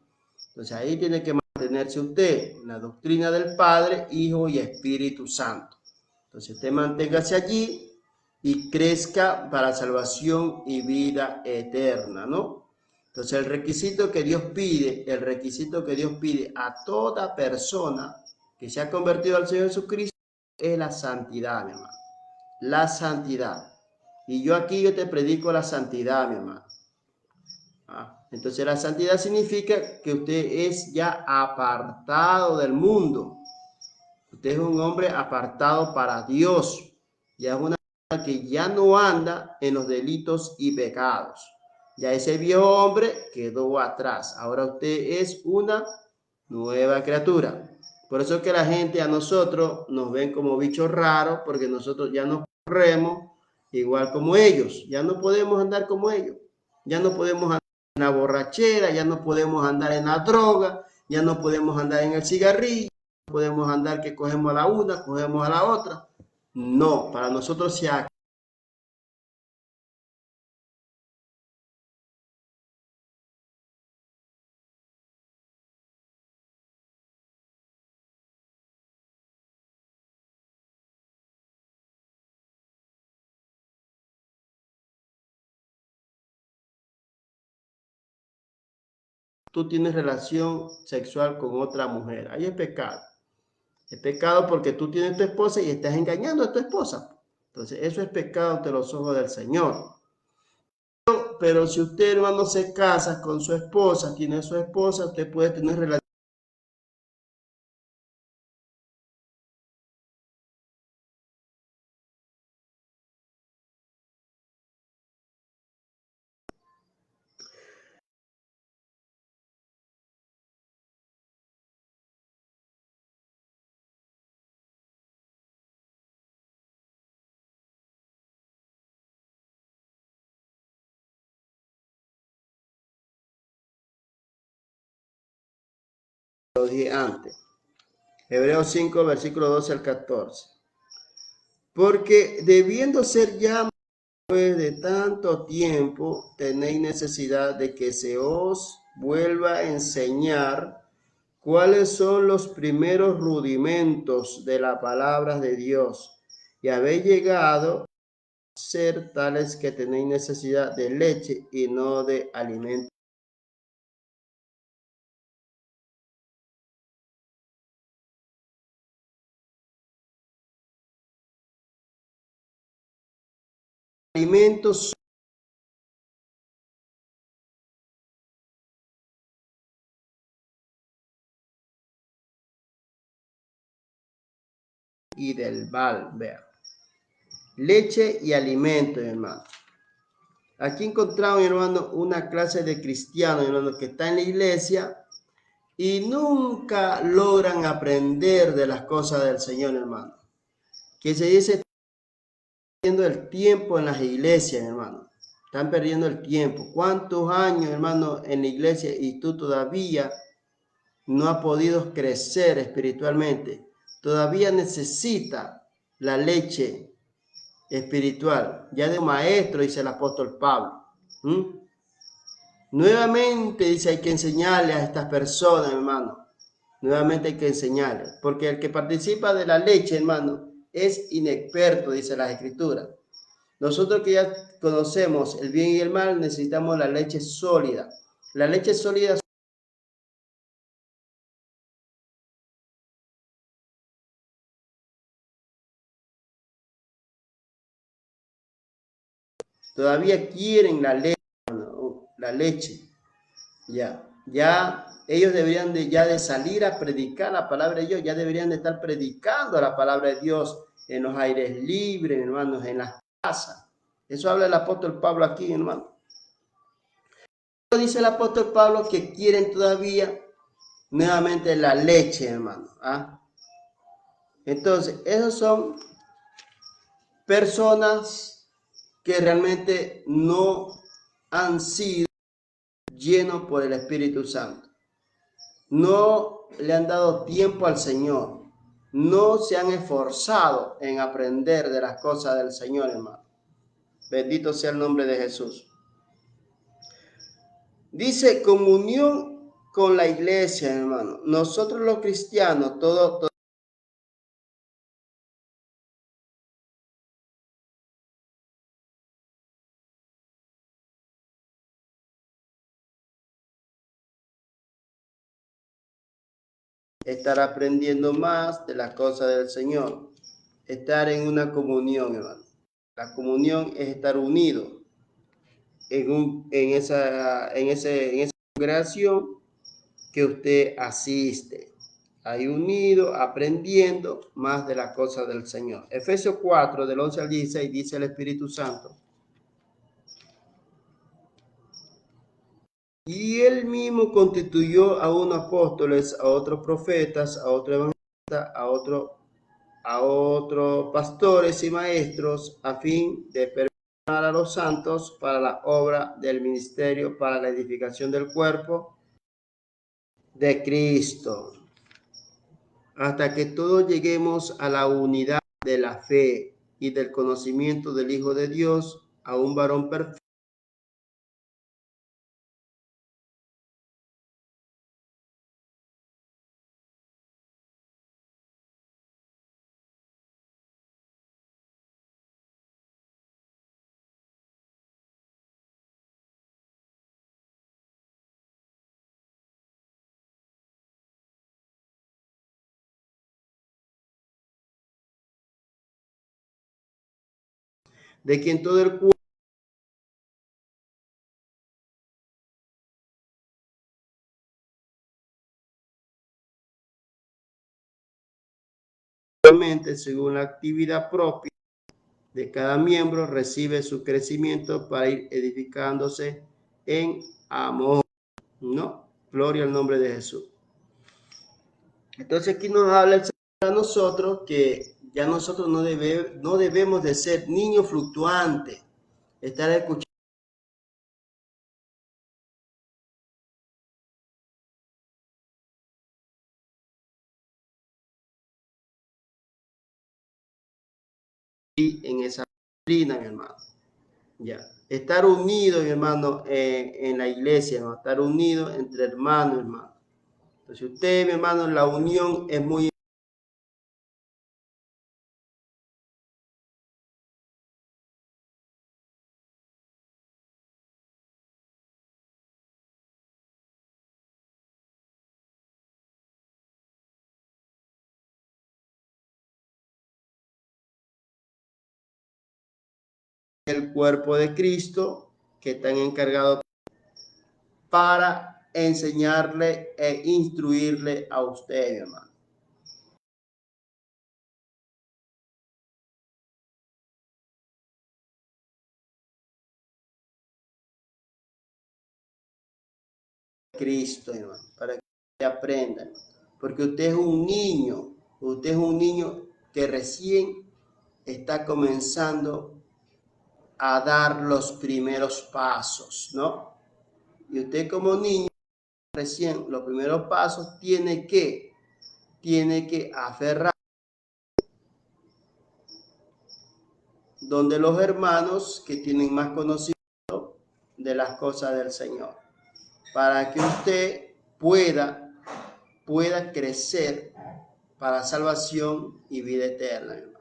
Entonces ahí tiene que mantenerse usted en la doctrina del Padre, Hijo y Espíritu Santo. Entonces usted manténgase allí y crezca para salvación y vida eterna, ¿no? Entonces el requisito que Dios pide a toda persona que se ha convertido al Señor Jesucristo es la santidad, mi hermano. La santidad. Y yo te predico la santidad, mi hermano. Entonces la santidad significa que usted es ya apartado del mundo. Usted es un hombre apartado para Dios. Ya es una persona que ya no anda en los delitos y pecados. Ya ese viejo hombre quedó atrás. Ahora usted es una nueva criatura. Por eso es que la gente a nosotros nos ven como bichos raros, porque nosotros ya nos corremos igual como ellos. Ya no podemos andar como ellos. Ya no podemos andar en la borrachera, ya no podemos andar en la droga, ya no podemos andar en el cigarrillo, no podemos andar que cogemos a la una, cogemos a la otra. No, para nosotros se acaba tú tienes relación sexual con otra mujer. Ahí es pecado. Es pecado porque tú tienes tu esposa y estás engañando a tu esposa. Entonces, eso es pecado ante los ojos del Señor. Pero si usted, hermano, se casa con su esposa, tiene su esposa, usted puede tener relación lo dije antes. Hebreos 5, versículo 12 al 14. Porque debiendo ser ya después de tanto tiempo, tenéis necesidad de que se os vuelva a enseñar cuáles son los primeros rudimentos de la palabra de Dios. Y habéis llegado a ser tales que tenéis necesidad de leche y no de alimento. Alimentos y del mal, vea. Leche y alimento, hermano. Aquí encontramos, hermano, una clase de cristianos, hermano, que está en la iglesia y nunca logran aprender de las cosas del Señor, hermano. Que se dice, perdiendo el tiempo en las iglesias, hermano. Están perdiendo el tiempo. ¿Cuántos años, hermano, en la iglesia y tú todavía no has podido crecer espiritualmente? Todavía necesita la leche espiritual. Ya de maestro, dice el apóstol Pablo. Nuevamente dice, hay que enseñarle a estas personas, hermano. Nuevamente hay que enseñarles. Porque el que participa de la leche, hermano, es inexperto, dice las escrituras. Nosotros que ya conocemos el bien y el mal, necesitamos la leche sólida. La leche sólida todavía quieren la leche. Ya ellos deberían de salir a predicar la palabra de Dios, ya deberían de estar predicando la palabra de Dios en los aires libres, hermanos, en las casas. Eso habla el apóstol Pablo aquí, hermano. Dice el apóstol Pablo que quieren todavía nuevamente la leche, hermano. Entonces, esos son personas que realmente no han sido llenos por el Espíritu Santo. No le han dado tiempo al Señor. No se han esforzado en aprender de las cosas del Señor, hermano. Bendito sea el nombre de Jesús. Dice comunión con la iglesia, hermano. Nosotros los cristianos, todo estar aprendiendo más de las cosas del Señor. Estar en una comunión, hermano. La comunión es estar unido en esa congregación que usted asiste. Ahí unido, aprendiendo más de las cosas del Señor. Efesios 4, del 11 al 16, dice el Espíritu Santo. Y él mismo constituyó a unos apóstoles, a otros profetas, a otros evangelistas, a otros pastores y maestros, a fin de perfeccionar a los santos para la obra del ministerio, para la edificación del cuerpo de Cristo, hasta que todos lleguemos a la unidad de la fe y del conocimiento del Hijo de Dios, a un varón perfecto de quien todo el cuerpo según la actividad propia de cada miembro recibe su crecimiento para ir edificándose en amor. ¿No? Gloria al nombre de Jesús. Entonces aquí nos habla el Señor a nosotros que ya nosotros no debemos de ser niños fluctuantes, estar escuchando en esa doctrina, mi hermano. Ya. Estar unidos, mi hermano, en la iglesia, ¿no? Estar unidos entre hermanos, hermano. Entonces usted, mi hermano, la unión es muy el cuerpo de Cristo que están encargados para enseñarle e instruirle a usted, mi hermano. Cristo, hermano, para que aprendan. Porque usted es un niño que recién está comenzando a dar los primeros pasos, ¿no? Y usted como niño, recién los primeros pasos, tiene que aferrar donde los hermanos que tienen más conocimiento de las cosas del Señor, para que usted pueda crecer para salvación y vida eterna, hermano.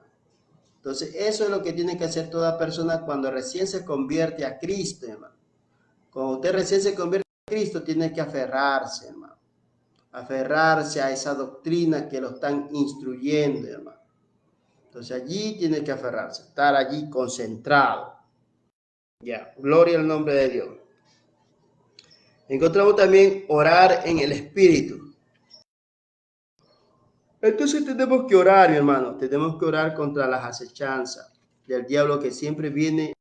Entonces, eso es lo que tiene que hacer toda persona cuando recién se convierte a Cristo, hermano. Cuando usted recién se convierte a Cristo, tiene que aferrarse, hermano. Aferrarse a esa doctrina que lo están instruyendo, hermano. Entonces, allí tiene que aferrarse, estar allí concentrado. Ya, gloria al nombre de Dios. Encontramos también orar en el Espíritu. Entonces tenemos que orar, mi hermano. Tenemos que orar contra las acechanzas del diablo que siempre viene.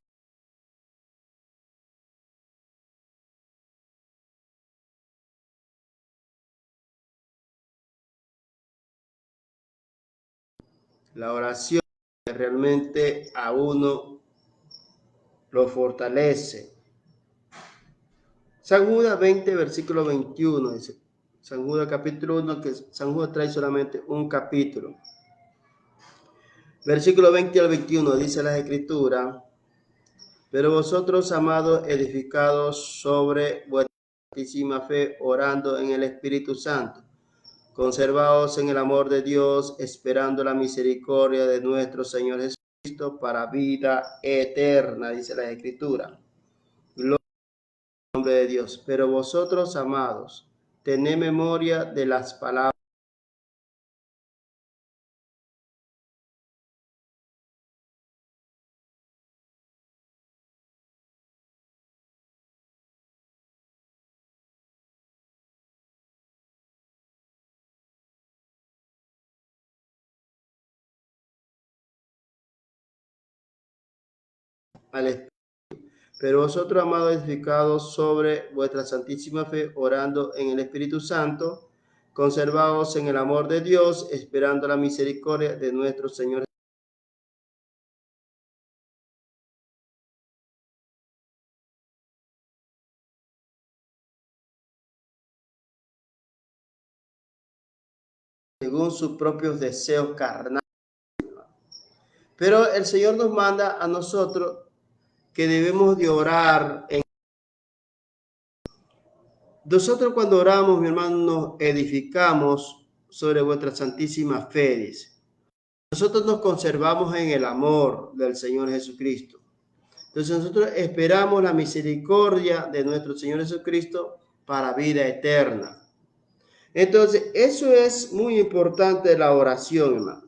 La oración realmente a uno lo fortalece. San Judas 20, versículo 21, dice. San Judas capítulo 1, que San Judas trae solamente un capítulo. Versículo 20 al 21 dice la Escritura: pero vosotros, amados, edificados sobre vuestra santísima fe, orando en el Espíritu Santo, conservaos en el amor de Dios, esperando la misericordia de nuestro Señor Jesucristo para vida eterna, dice la Escritura. Gloria al nombre de Dios. Pero vosotros, amados, tened memoria de las palabras al Espíritu. Pero vosotros, amados, edificados sobre vuestra santísima fe, orando en el Espíritu Santo, conservaos en el amor de Dios, esperando la misericordia de nuestro Señor. Según sus propios deseos carnales. Pero el Señor nos manda a nosotros que debemos de orar. Nosotros cuando oramos, mi hermano, nos edificamos sobre vuestra santísima fe, dice. Nosotros nos conservamos en el amor del Señor Jesucristo. Entonces nosotros esperamos la misericordia de nuestro Señor Jesucristo para vida eterna. Entonces, eso es muy importante la oración, hermano.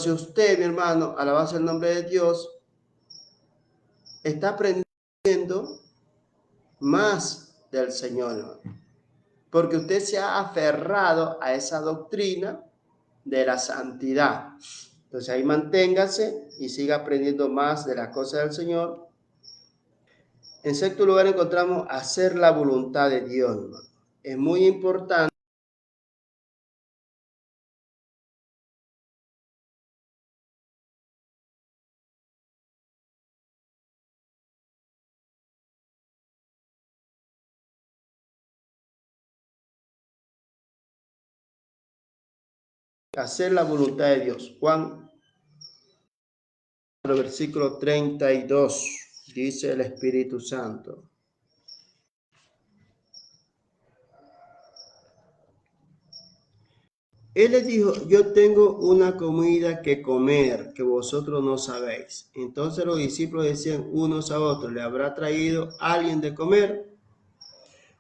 Entonces usted, mi hermano, a la base del nombre de Dios, está aprendiendo más del Señor, hermano, porque usted se ha aferrado a esa doctrina de la santidad. Entonces ahí manténgase y siga aprendiendo más de las cosas del Señor. En sexto lugar encontramos hacer la voluntad de Dios, hermano. Es muy importante hacer la voluntad de Dios. Juan, versículo 32, dice el Espíritu Santo. Él les dijo, yo tengo una comida que comer que vosotros no sabéis. Entonces los discípulos decían unos a otros, ¿le habrá traído alguien de comer?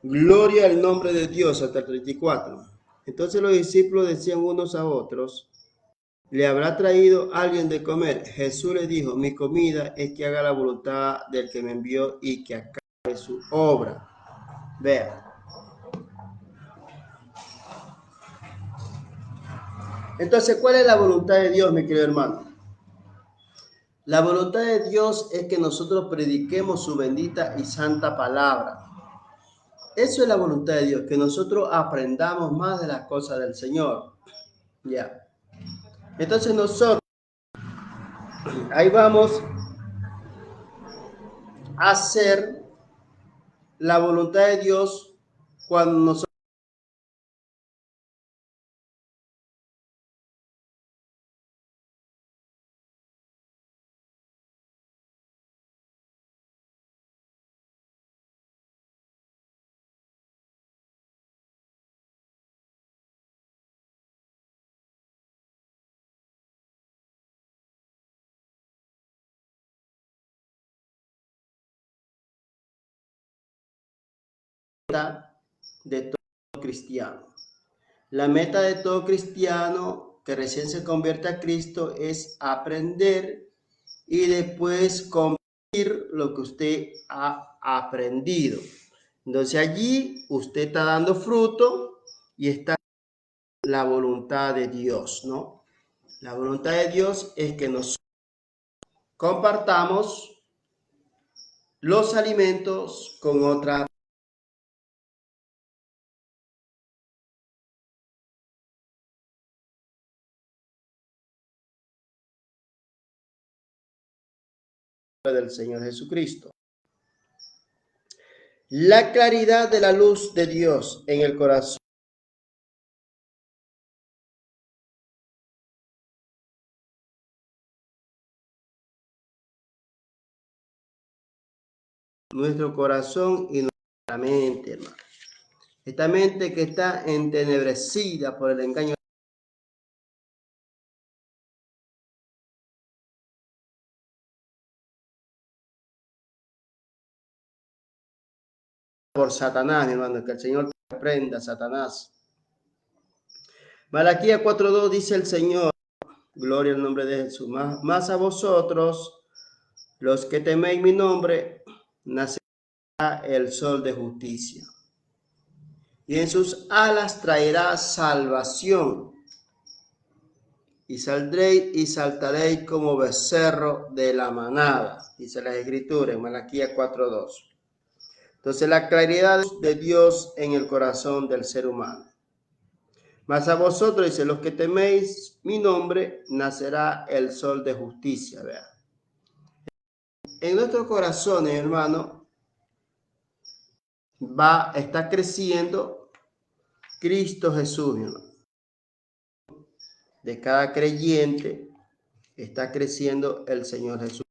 Gloria al nombre de Dios, hasta el 34. Entonces los discípulos decían unos a otros, ¿le habrá traído alguien de comer? Jesús les dijo, mi comida es que haga la voluntad del que me envió y que acabe su obra. Vean. Entonces, ¿cuál es la voluntad de Dios, mi querido hermano? La voluntad de Dios es que nosotros prediquemos su bendita y santa palabra. Eso es la voluntad de Dios, que nosotros aprendamos más de las cosas del Señor. Ya. Entonces nosotros, ahí vamos a hacer la voluntad de Dios cuando nosotros de todo cristiano. La meta de todo cristiano que recién se convierte a Cristo es aprender y después compartir lo que usted ha aprendido. Entonces allí usted está dando fruto y está la voluntad de Dios, ¿no? La voluntad de Dios es que nosotros compartamos los alimentos con otra del Señor Jesucristo. La claridad de la luz de Dios en el corazón. Nuestro corazón y nuestra mente, hermano. Esta mente que está entenebrecida por el engaño por Satanás, mi hermano, que el Señor te reprenda, Satanás. Malaquías 4:2 dice el Señor, gloria al nombre de Jesús, más a vosotros, los que teméis mi nombre, nacerá el sol de justicia. Y en sus alas traerá salvación. Y saldréis y saltaréis como becerro de la manada, dice la Escritura en Malaquías 4:2. Entonces la claridad de Dios en el corazón del ser humano. Mas a vosotros, dice, los que teméis mi nombre, nacerá el sol de justicia. Vean. En nuestros corazones, hermano, está creciendo Cristo Jesús, hermano. De cada creyente está creciendo el Señor Jesús.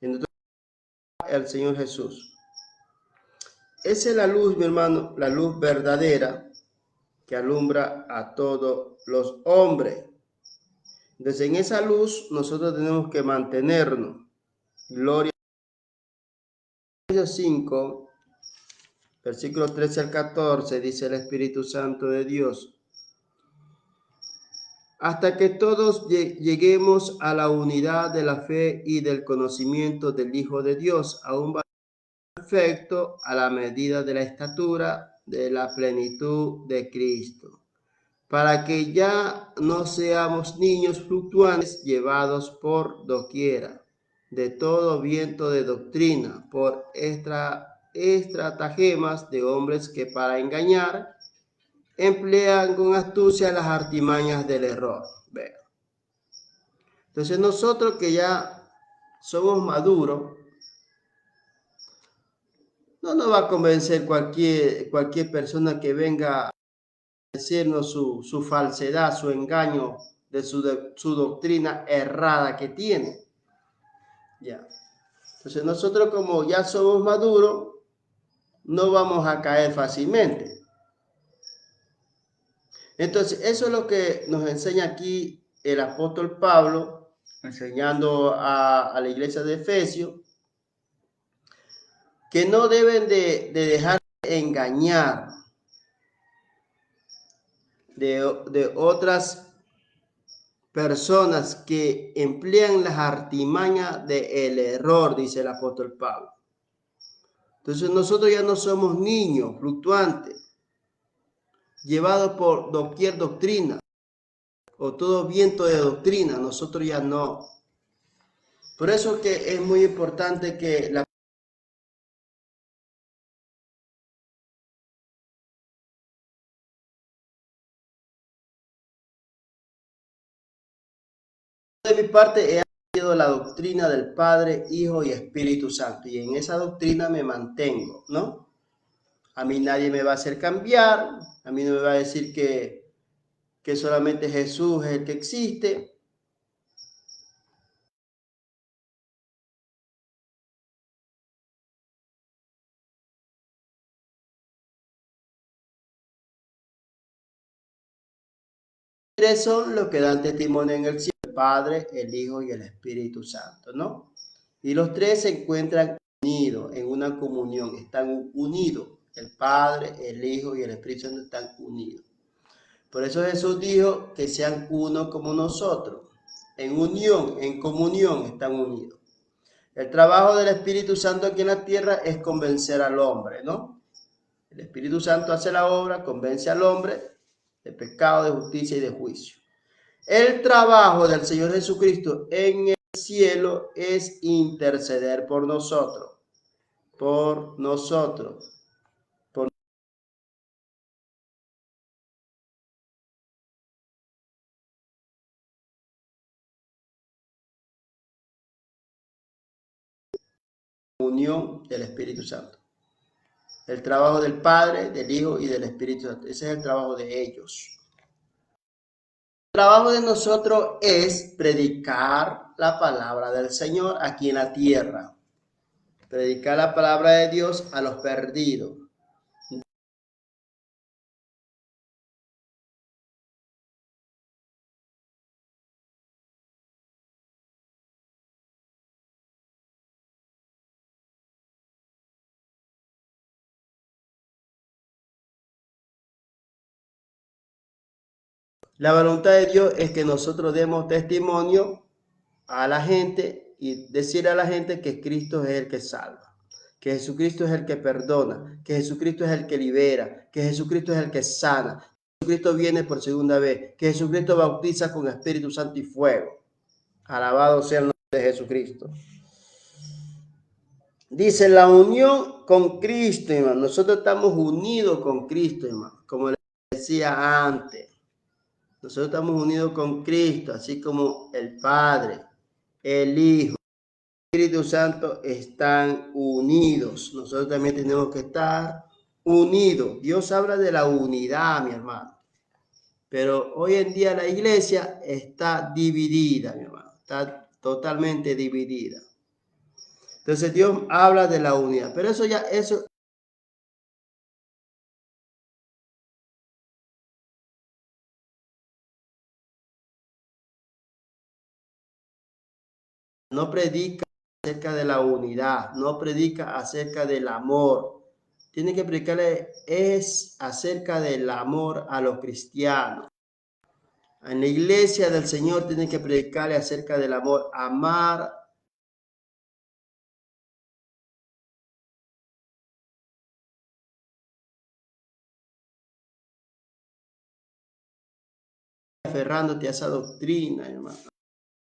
En el Señor Jesús. Esa es la luz, mi hermano, la luz verdadera que alumbra a todos los hombres. Entonces, en esa luz nosotros tenemos que mantenernos. Gloria 5, versículos 13 al 14, dice el Espíritu Santo de Dios: hasta que todos lleguemos a la unidad de la fe y del conocimiento del Hijo de Dios, a un varón perfecto, a la medida de la estatura de la plenitud de Cristo, para que ya no seamos niños fluctuantes, llevados por doquiera de todo viento de doctrina, por estratagemas de hombres que para engañar emplean con astucia las artimañas del error. Vean. Entonces nosotros que ya somos maduros, no nos va a convencer cualquier persona que venga a decirnos su falsedad, su engaño de su doctrina errada que tiene. Ya. Entonces nosotros, como ya somos maduros, no vamos a caer fácilmente. Entonces eso es lo que nos enseña aquí el apóstol Pablo, enseñando a la iglesia de Efesios, que no deben de dejar de engañar de otras personas que emplean las artimañas del error, dice el apóstol Pablo. Entonces nosotros ya no somos niños fluctuantes, llevados por doquier doctrina o todo viento de doctrina. Nosotros ya no. Por eso que es muy importante que de mi parte he aprendido la doctrina del Padre, Hijo y Espíritu Santo, y en esa doctrina me mantengo, ¿no? A mí nadie me va a hacer cambiar, a mí no me va a decir que solamente Jesús es el que existe. Tres son los que dan testimonio en el cielo: el Padre, el Hijo y el Espíritu Santo, ¿no? Y los tres se encuentran unidos en una comunión, están unidos. El Padre, el Hijo y el Espíritu Santo están unidos. Por eso Jesús dijo que sean uno como nosotros. En unión, en comunión están unidos. El trabajo del Espíritu Santo aquí en la tierra es convencer al hombre, ¿no? El Espíritu Santo hace la obra, convence al hombre de pecado, de justicia y de juicio. El trabajo del Señor Jesucristo en el cielo es interceder por nosotros, por nosotros. Unión del Espíritu Santo. El trabajo del Padre, del Hijo y del Espíritu Santo. Ese es el trabajo de ellos. El trabajo de nosotros es predicar la palabra del Señor aquí en la tierra. Predicar la palabra de Dios a los perdidos. La voluntad de Dios es que nosotros demos testimonio a la gente y decir a la gente que Cristo es el que salva, que Jesucristo es el que perdona, que Jesucristo es el que libera, que Jesucristo es el que sana, que Jesucristo viene por segunda vez, que Jesucristo bautiza con Espíritu Santo y fuego. Alabado sea el nombre de Jesucristo. Dice la unión con Cristo, hermano. Nosotros estamos unidos con Cristo, hermano, como les decía antes. Nosotros estamos unidos con Cristo, así como el Padre, el Hijo, el Espíritu Santo están unidos. Nosotros también tenemos que estar unidos. Dios habla de la unidad, mi hermano. Pero hoy en día la iglesia está dividida, mi hermano. Está totalmente dividida. Entonces Dios habla de la unidad. Pero eso no predica acerca de la unidad, no predica acerca del amor. Tiene que predicarle es acerca del amor a los cristianos. En la iglesia del Señor tiene que predicarle acerca del amor, amar. Aferrándote a esa doctrina, hermano,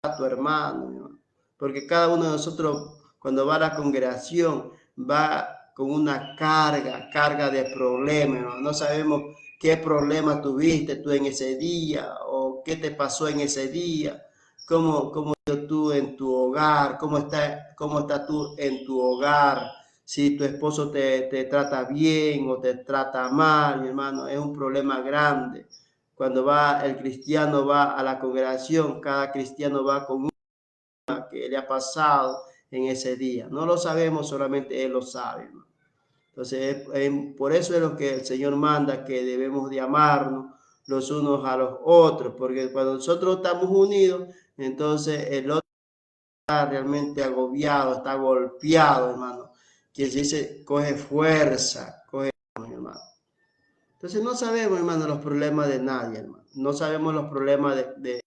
a tu hermano, hermano. Porque cada uno de nosotros, cuando va a la congregación, va con una carga de problemas, hermano. No sabemos qué problema tuviste tú en ese día o qué te pasó en ese día, cómo tú en tu hogar, cómo está tú en tu hogar, si tu esposo te trata bien o te trata mal, mi hermano, es un problema grande. Cuando el cristiano va a la congregación, cada cristiano va con una que le ha pasado en ese día. No lo sabemos, solamente Él lo sabe, hermano. Entonces, por eso es lo que el Señor manda, que debemos de amarnos los unos a los otros, porque cuando nosotros estamos unidos, entonces el otro está realmente agobiado, está golpeado, hermano. Quien se dice, coge fuerza, hermano. Entonces no sabemos, hermano, los problemas de nadie, hermano. No sabemos los problemas de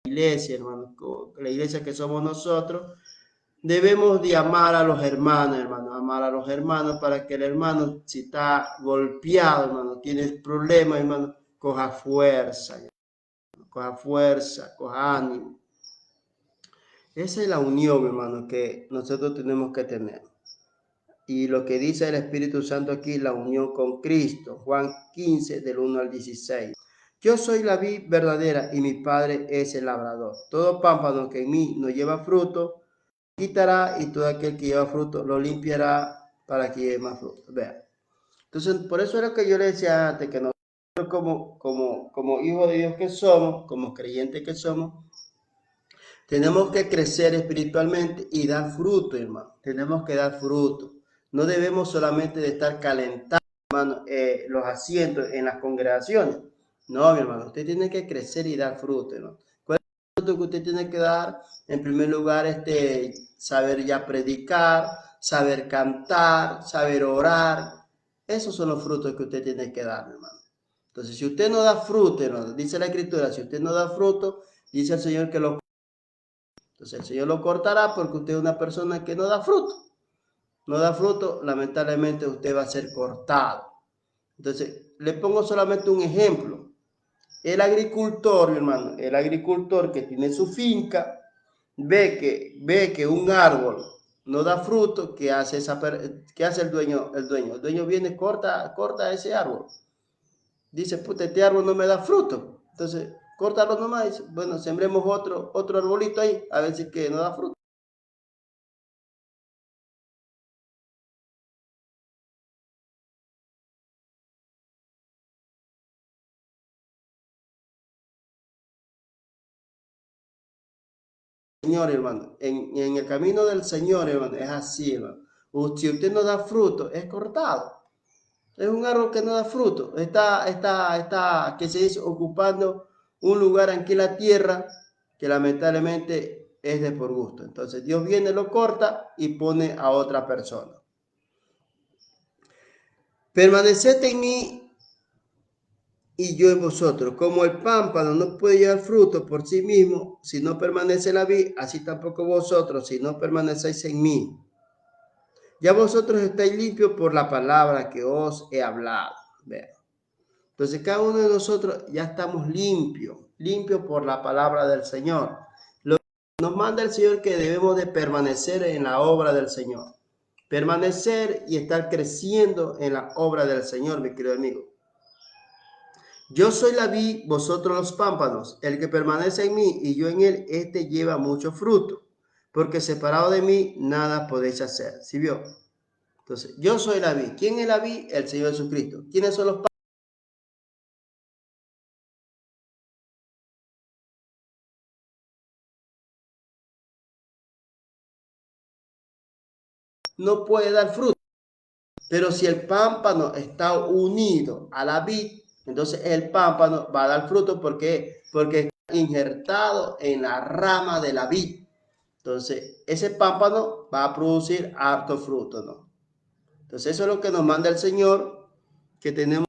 la iglesia, hermano. La iglesia que somos nosotros, debemos de amar a los hermanos, hermano. Amar a los hermanos para que el hermano, si está golpeado, hermano, tiene problemas, hermano, coja fuerza, coja ánimo. Esa es la unión, hermano, que nosotros tenemos que tener. Y lo que dice el Espíritu Santo aquí, la unión con Cristo. Juan 15, del 1 al 16. Yo soy la vid verdadera y mi Padre es el labrador. Todo pámpano que en mí no lleva fruto, quitará, y todo aquel que lleva fruto lo limpiará para que lleve más fruto. Vean. Entonces, por eso es lo que yo le decía antes, que nosotros como hijos de Dios que somos, como creyentes que somos, tenemos que crecer espiritualmente y dar fruto, hermano. Tenemos que dar fruto. No debemos solamente de estar calentando, hermano, los asientos en las congregaciones. No, mi hermano, usted tiene que crecer y dar fruto, hermano. ¿Cuál es el fruto que usted tiene que dar? En primer lugar, saber ya predicar, saber cantar, saber orar. Esos son los frutos que usted tiene que dar, hermano. Entonces, si usted no da fruto, hermano, dice la Escritura, si usted no da fruto, dice el Señor que lo... Entonces, el Señor lo cortará porque usted es una persona que no da fruto. No da fruto, lamentablemente usted va a ser cortado. Entonces, le pongo solamente un ejemplo. El agricultor, mi hermano, el agricultor que tiene su finca, ve que un árbol no da fruto, ¿qué hace, qué hace el dueño? El dueño viene, corta ese árbol. Dice, puta, este árbol no me da fruto. Entonces, córtalo nomás. Dice, bueno, sembremos otro arbolito ahí, a ver si que no da fruto. Señor, hermano, en el camino del Señor, hermano, es así, hermano. Si usted no da fruto, es cortado. Es un árbol que no da fruto. Que se dice, ocupando un lugar aquí en la tierra que lamentablemente es de por gusto. Entonces Dios viene, lo corta y pone a otra persona. Permaneced en mí y yo en vosotros. Como el pámpano no puede llevar fruto por sí mismo si no permanece la vid, así tampoco vosotros si no permanecéis en mí. Ya vosotros estáis limpios por la palabra que os he hablado. Vean. Entonces cada uno de nosotros ya estamos limpios por la palabra del Señor. Nos manda el Señor que debemos de permanecer en la obra del Señor. Permanecer y estar creciendo en la obra del Señor, mi querido amigo. Yo soy la vid, vosotros los pámpanos. El que permanece en mí y yo en él, este lleva mucho fruto. Porque separado de mí, nada podéis hacer. ¿Sí vio? Entonces, yo soy la vid. ¿Quién es la vid? El Señor Jesucristo. ¿Quiénes son los no puede dar fruto. Pero si el pámpano está unido a la vid, entonces el pámpano va a dar fruto. ¿Por qué? Porque está injertado en la rama de la vid. Entonces, ese pámpano va a producir harto fruto, ¿no? Entonces, eso es lo que nos manda el Señor, que tenemos.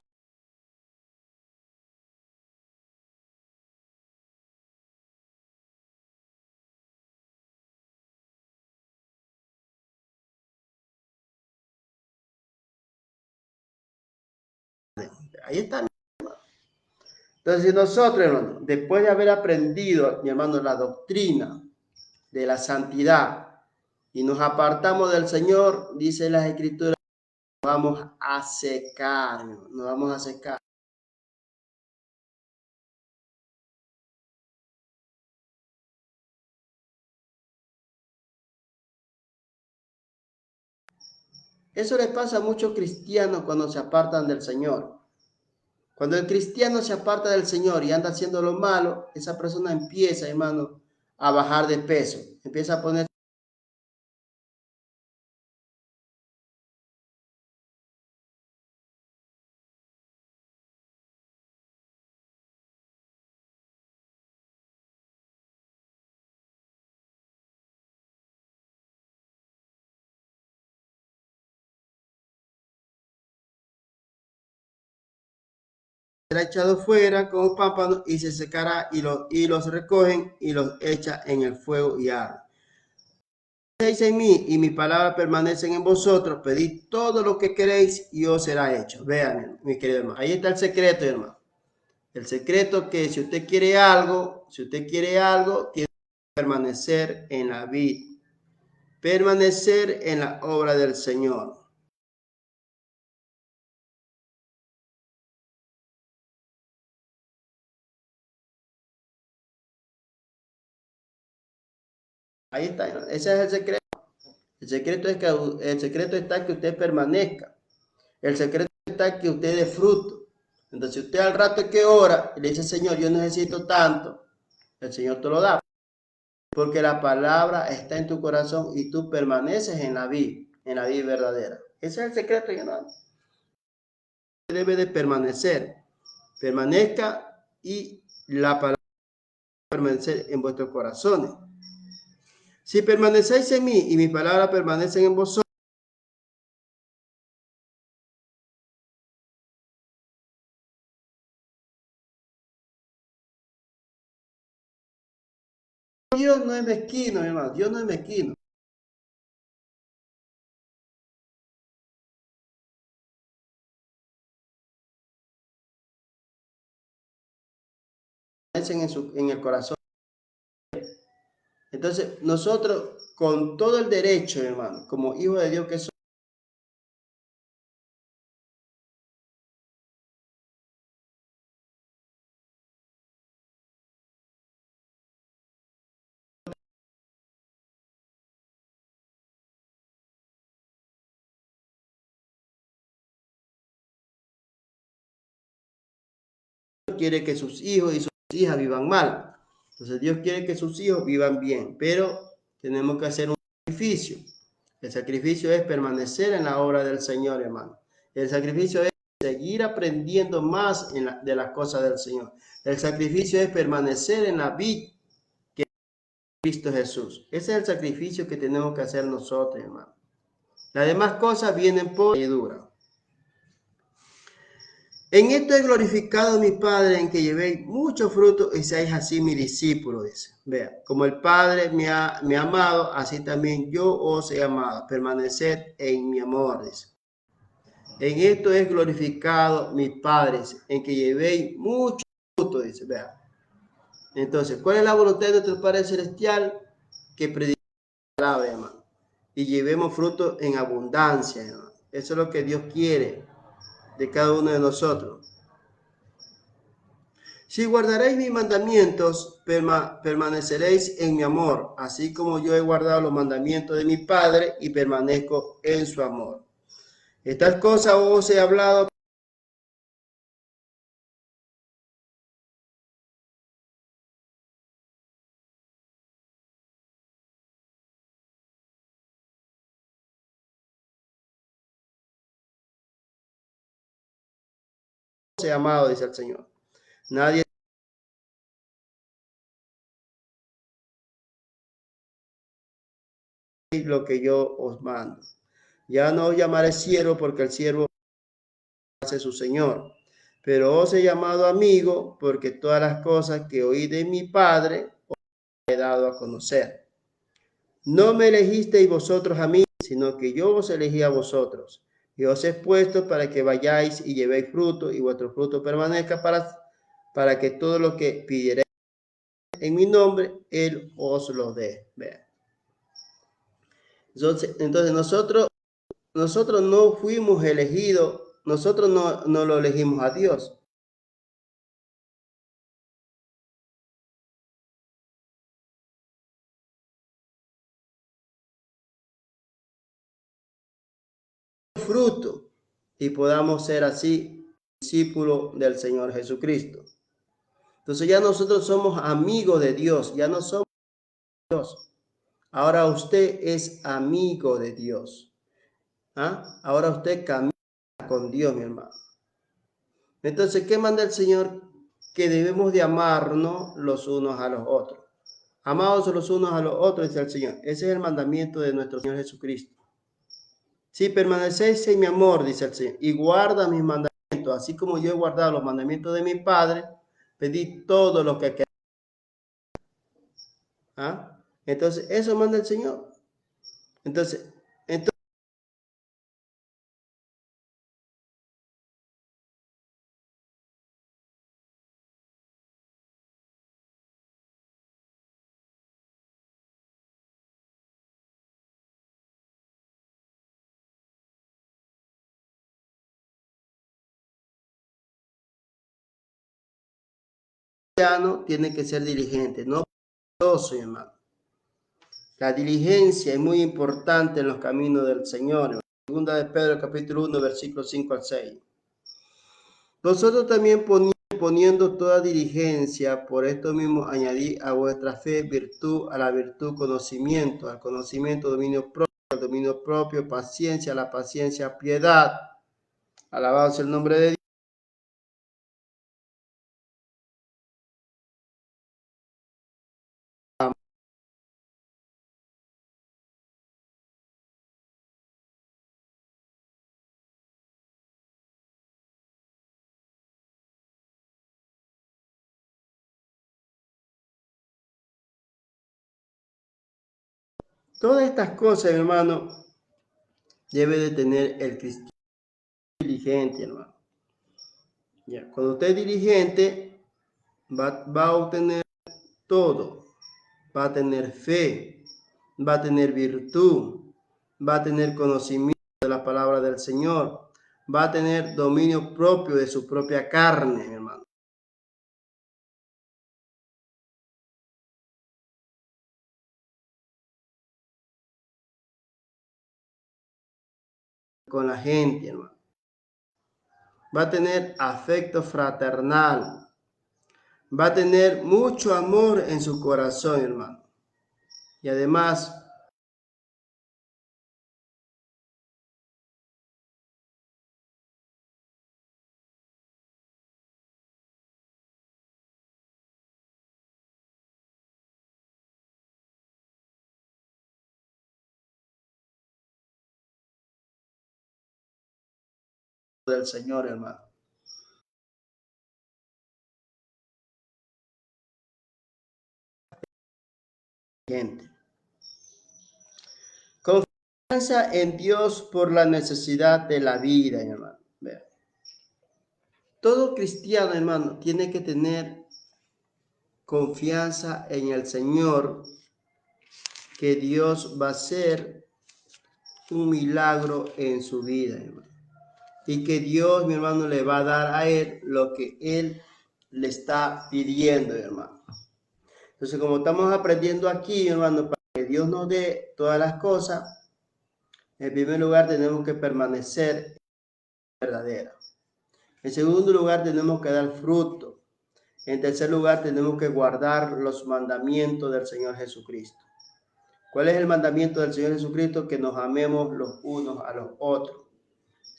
Ahí está. Entonces, si nosotros, hermano, después de haber aprendido, mi hermano, la doctrina de la santidad y nos apartamos del Señor, dice las Escrituras, nos vamos a secar, nos vamos a secar. Eso le pasa a muchos cristianos cuando se apartan del Señor. Cuando el cristiano se aparta del Señor y anda haciendo lo malo, esa persona empieza, hermano, a bajar de peso, empieza a poner. Será echado fuera como pámpano y se secará y los recogen y los echa en el fuego y arde. En mí y mi palabra permanecen en vosotros, pedid todo lo que queréis y os será hecho. Vean, mi querido hermano, ahí está el secreto, hermano. El secreto que si usted quiere algo, tiene que permanecer en la vid, permanecer en la obra del Señor. Ahí está, ese es el secreto. El secreto está que usted permanezca. El secreto está que usted dé fruto. Entonces, usted al rato que ora y le dice, Señor, yo necesito tanto, el Señor te lo da. Porque la palabra está en tu corazón y tú permaneces en la vida verdadera. Ese es el secreto, hermano. Debe de permanecer. Permanezca y la palabra permanecer en vuestros corazones. Si permanecéis en mí y mis palabras permanecen en vosotros, Dios no es mezquino, hermano. Dios no es mezquino. En el corazón. Entonces, nosotros con todo el derecho, hermano, como hijos de Dios que somos, quiere que sus hijos y sus hijas vivan mal. Entonces, Dios quiere que sus hijos vivan bien, pero tenemos que hacer un sacrificio. El sacrificio es permanecer en la obra del Señor, hermano. El sacrificio es seguir aprendiendo más de las cosas del Señor. El sacrificio es permanecer en la vida que es Cristo Jesús. Ese es el sacrificio que tenemos que hacer nosotros, hermano. Las demás cosas vienen por añadidura. En esto he glorificado a mi Padre, en que llevéis mucho fruto y seáis así mi discípulo, dice. Vean, como el Padre me ha amado, así también yo os he amado. Permaneced en mi amor, dice. En esto es glorificado mi Padre, en que llevéis mucho fruto, dice. Vean. Entonces, ¿cuál es la voluntad de nuestro Padre Celestial? Que prediquemos la palabra, hermano. Y llevemos fruto en abundancia, hermano. Eso es lo que Dios quiere de cada uno de nosotros. Si guardaréis mis mandamientos, permaneceréis en mi amor, así como yo he guardado los mandamientos de mi Padre y permanezco en su amor. Estas cosas os he hablado amado, dice el Señor. Nadie es lo que yo os mando. Ya no os llamaré siervo, porque el siervo hace su Señor. Pero os he llamado amigo, porque todas las cosas que oí de mi Padre os he dado a conocer. No me elegisteis vosotros a mí, sino que yo os elegí a vosotros. Y os he puesto para que vayáis y llevéis fruto, y vuestro fruto permanezca para que todo lo que pidierais en mi nombre, Él os lo dé. Vean. Entonces nosotros no fuimos elegidos, nosotros no lo elegimos a Dios. Fruto y podamos ser así discípulos del Señor Jesucristo. Entonces ya nosotros somos amigos de Dios, ya no somos Dios. Ahora usted es amigo de Dios. ¿Ah? Ahora usted camina con Dios, mi hermano. Entonces, ¿qué manda el Señor? Que debemos de amarnos los unos a los otros. Amados los unos a los otros, dice el Señor. Ese es el mandamiento de nuestro Señor Jesucristo. Si permanecéis en mi amor, dice el Señor, y guarda mis mandamientos, así como yo he guardado los mandamientos de mi Padre, pedid todo lo que queráis. ¿Ah? Entonces, eso manda el Señor. Entonces, cristiano tiene que ser diligente, no perezoso, hermano. La diligencia es muy importante en los caminos del Señor. Segunda de Pedro, capítulo 1, versículos 5 al 6. Vosotros también poniendo toda diligencia, por esto mismo añadid a vuestra fe virtud, a la virtud conocimiento, al conocimiento dominio propio, al dominio propio paciencia, a la paciencia piedad. Alabado sea el nombre de Dios. Todas estas cosas, hermano, debe de tener el cristiano diligente, hermano. Ya, cuando usted es diligente, va a obtener todo. Va a tener fe, va a tener virtud, va a tener conocimiento de la palabra del Señor, va a tener dominio propio de su propia carne, mi hermano. Con la gente, hermano. Va a tener afecto fraternal, va a tener mucho amor en su corazón, hermano. Y además del Señor, hermano. Gente. Confianza en Dios por la necesidad de la vida, hermano. Vea. Todo cristiano, hermano, tiene que tener confianza en el Señor, que Dios va a hacer un milagro en su vida, hermano. Y que Dios, mi hermano, le va a dar a él lo que él le está pidiendo, hermano. Entonces, como estamos aprendiendo aquí, hermano, para que Dios nos dé todas las cosas, en primer lugar tenemos que permanecer verdadera. En segundo lugar, tenemos que dar fruto. En tercer lugar, tenemos que guardar los mandamientos del Señor Jesucristo. ¿Cuál es el mandamiento del Señor Jesucristo? Que nos amemos los unos a los otros.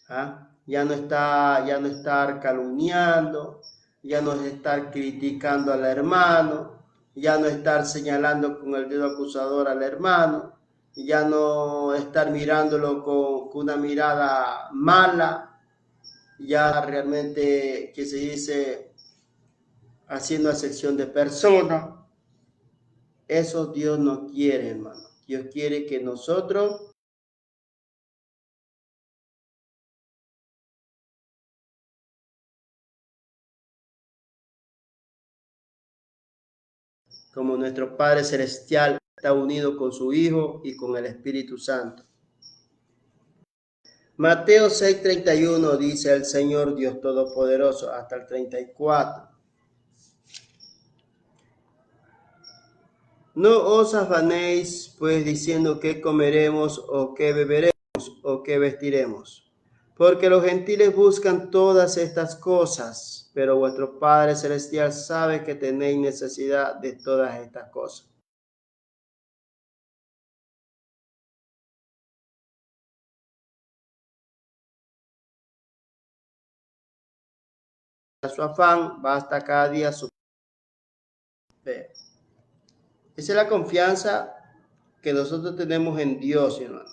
¿ah? Ya no estar calumniando, ya no estar criticando al hermano, ya no estar señalando con el dedo acusador al hermano, ya no estar mirándolo con una mirada mala, ya realmente, que se dice, haciendo acepción de persona. Eso Dios no quiere, hermano. Dios quiere que nosotros como nuestro Padre Celestial está unido con su Hijo y con el Espíritu Santo. Mateo 6:31 dice el Señor Dios Todopoderoso hasta el 34. No os afanéis pues diciendo qué comeremos o qué beberemos o qué vestiremos, porque los gentiles buscan todas estas cosas, pero vuestro Padre Celestial sabe que tenéis necesidad de todas estas cosas. A su afán basta cada día su fe. Esa es la confianza que nosotros tenemos en Dios, hermano.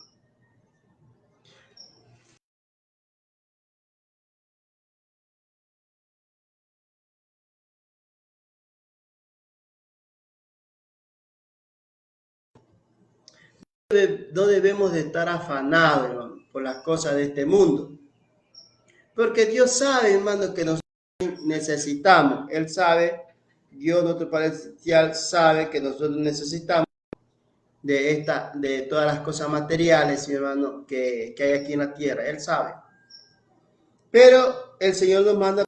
No debemos de estar afanados, hermano, por las cosas de este mundo. Porque Dios sabe, hermano, que nosotros necesitamos. Él sabe, Dios nuestro Padre Celestial sabe que nosotros necesitamos de todas las cosas materiales, hermano, que hay aquí en la tierra. Él sabe. Pero el Señor nos manda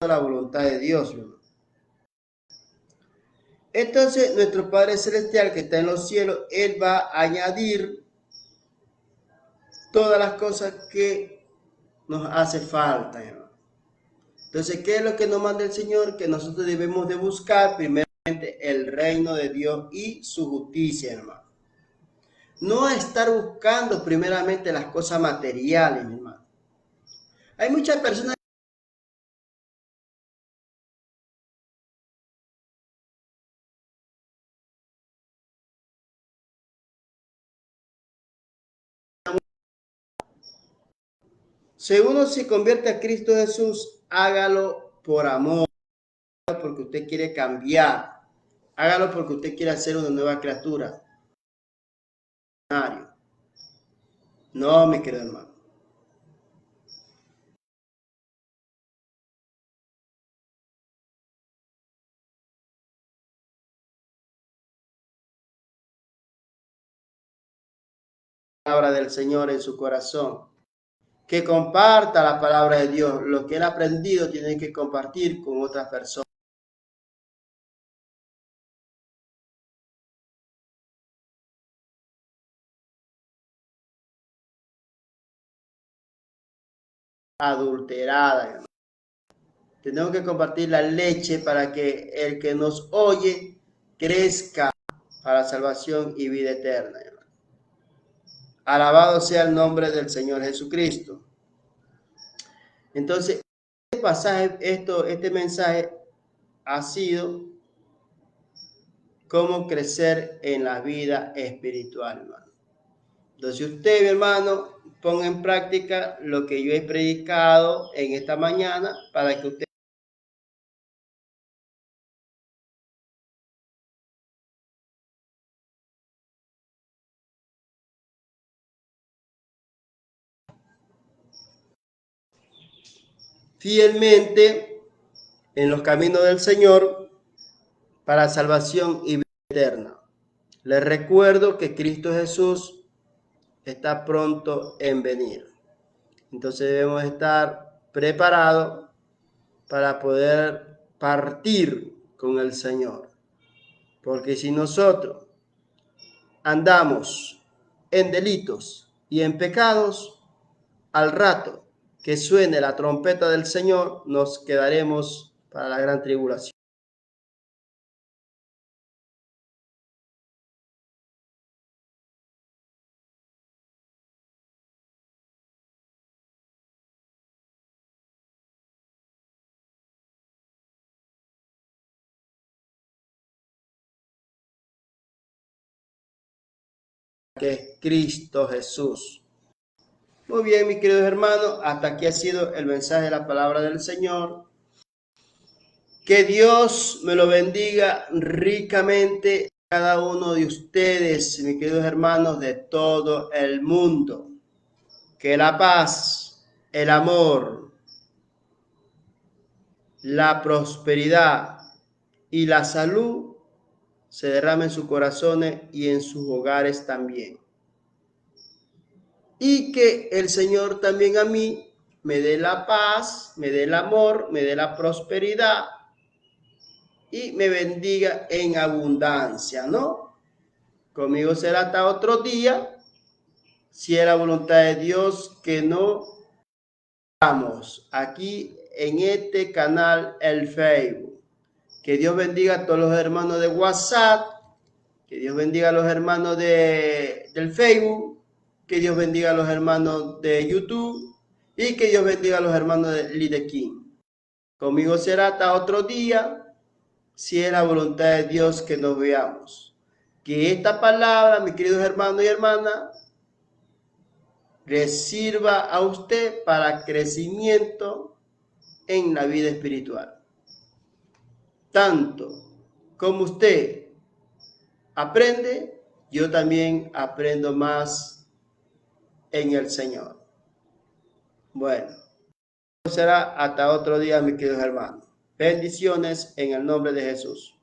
la voluntad de Dios, hermano. Entonces, nuestro Padre Celestial que está en los cielos, Él va a añadir todas las cosas que nos hace falta, hermano. Entonces, ¿qué es lo que nos manda el Señor? Que nosotros debemos de buscar primeramente el reino de Dios y su justicia, hermano. No estar buscando primeramente las cosas materiales, hermano. Hay muchas personas si uno se convierte a Cristo Jesús, hágalo por amor, porque usted quiere cambiar, hágalo porque usted quiere hacer una nueva criatura. No, mi querido hermano. La palabra del Señor en su corazón. Que comparta la palabra de Dios. Lo que él ha aprendido tiene que compartir con otras personas. Adulterada. Tenemos que compartir la leche para que el que nos oye crezca para salvación y vida eterna. Alabado sea el nombre del Señor Jesucristo. Entonces, este pasaje, este mensaje ha sido cómo crecer en la vida espiritual, hermano. Entonces usted, mi hermano, ponga en práctica lo que yo he predicado en esta mañana para que usted fielmente en los caminos del Señor para salvación y vida eterna. Les recuerdo que Cristo Jesús está pronto en venir. Entonces debemos estar preparados para poder partir con el Señor. Porque si nosotros andamos en delitos y en pecados, al rato que suene la trompeta del Señor, nos quedaremos para la gran tribulación. que es Cristo Jesús. Muy bien, mis queridos hermanos, hasta aquí ha sido el mensaje de la palabra del Señor. Que Dios me lo bendiga ricamente a cada uno de ustedes, mis queridos hermanos de todo el mundo. Que la paz, el amor, la prosperidad y la salud se derramen en sus corazones y en sus hogares también. Y que el Señor también a mí me dé la paz, me dé el amor, me dé la prosperidad y me bendiga en abundancia, ¿no? Conmigo será hasta otro día, si es la voluntad de Dios que no estamos aquí en este canal, el Facebook. Que Dios bendiga a todos los hermanos de WhatsApp, que Dios bendiga a los hermanos del Facebook, que Dios bendiga a los hermanos de YouTube y que Dios bendiga a los hermanos de Lidequín. Conmigo será hasta otro día, si es la voluntad de Dios que nos veamos. Que esta palabra, mis queridos hermanos y hermanas, les sirva a usted para crecimiento en la vida espiritual. Tanto como usted aprende, yo también aprendo más en el Señor. Bueno, será hasta otro día, mis queridos hermanos. Bendiciones en el nombre de Jesús.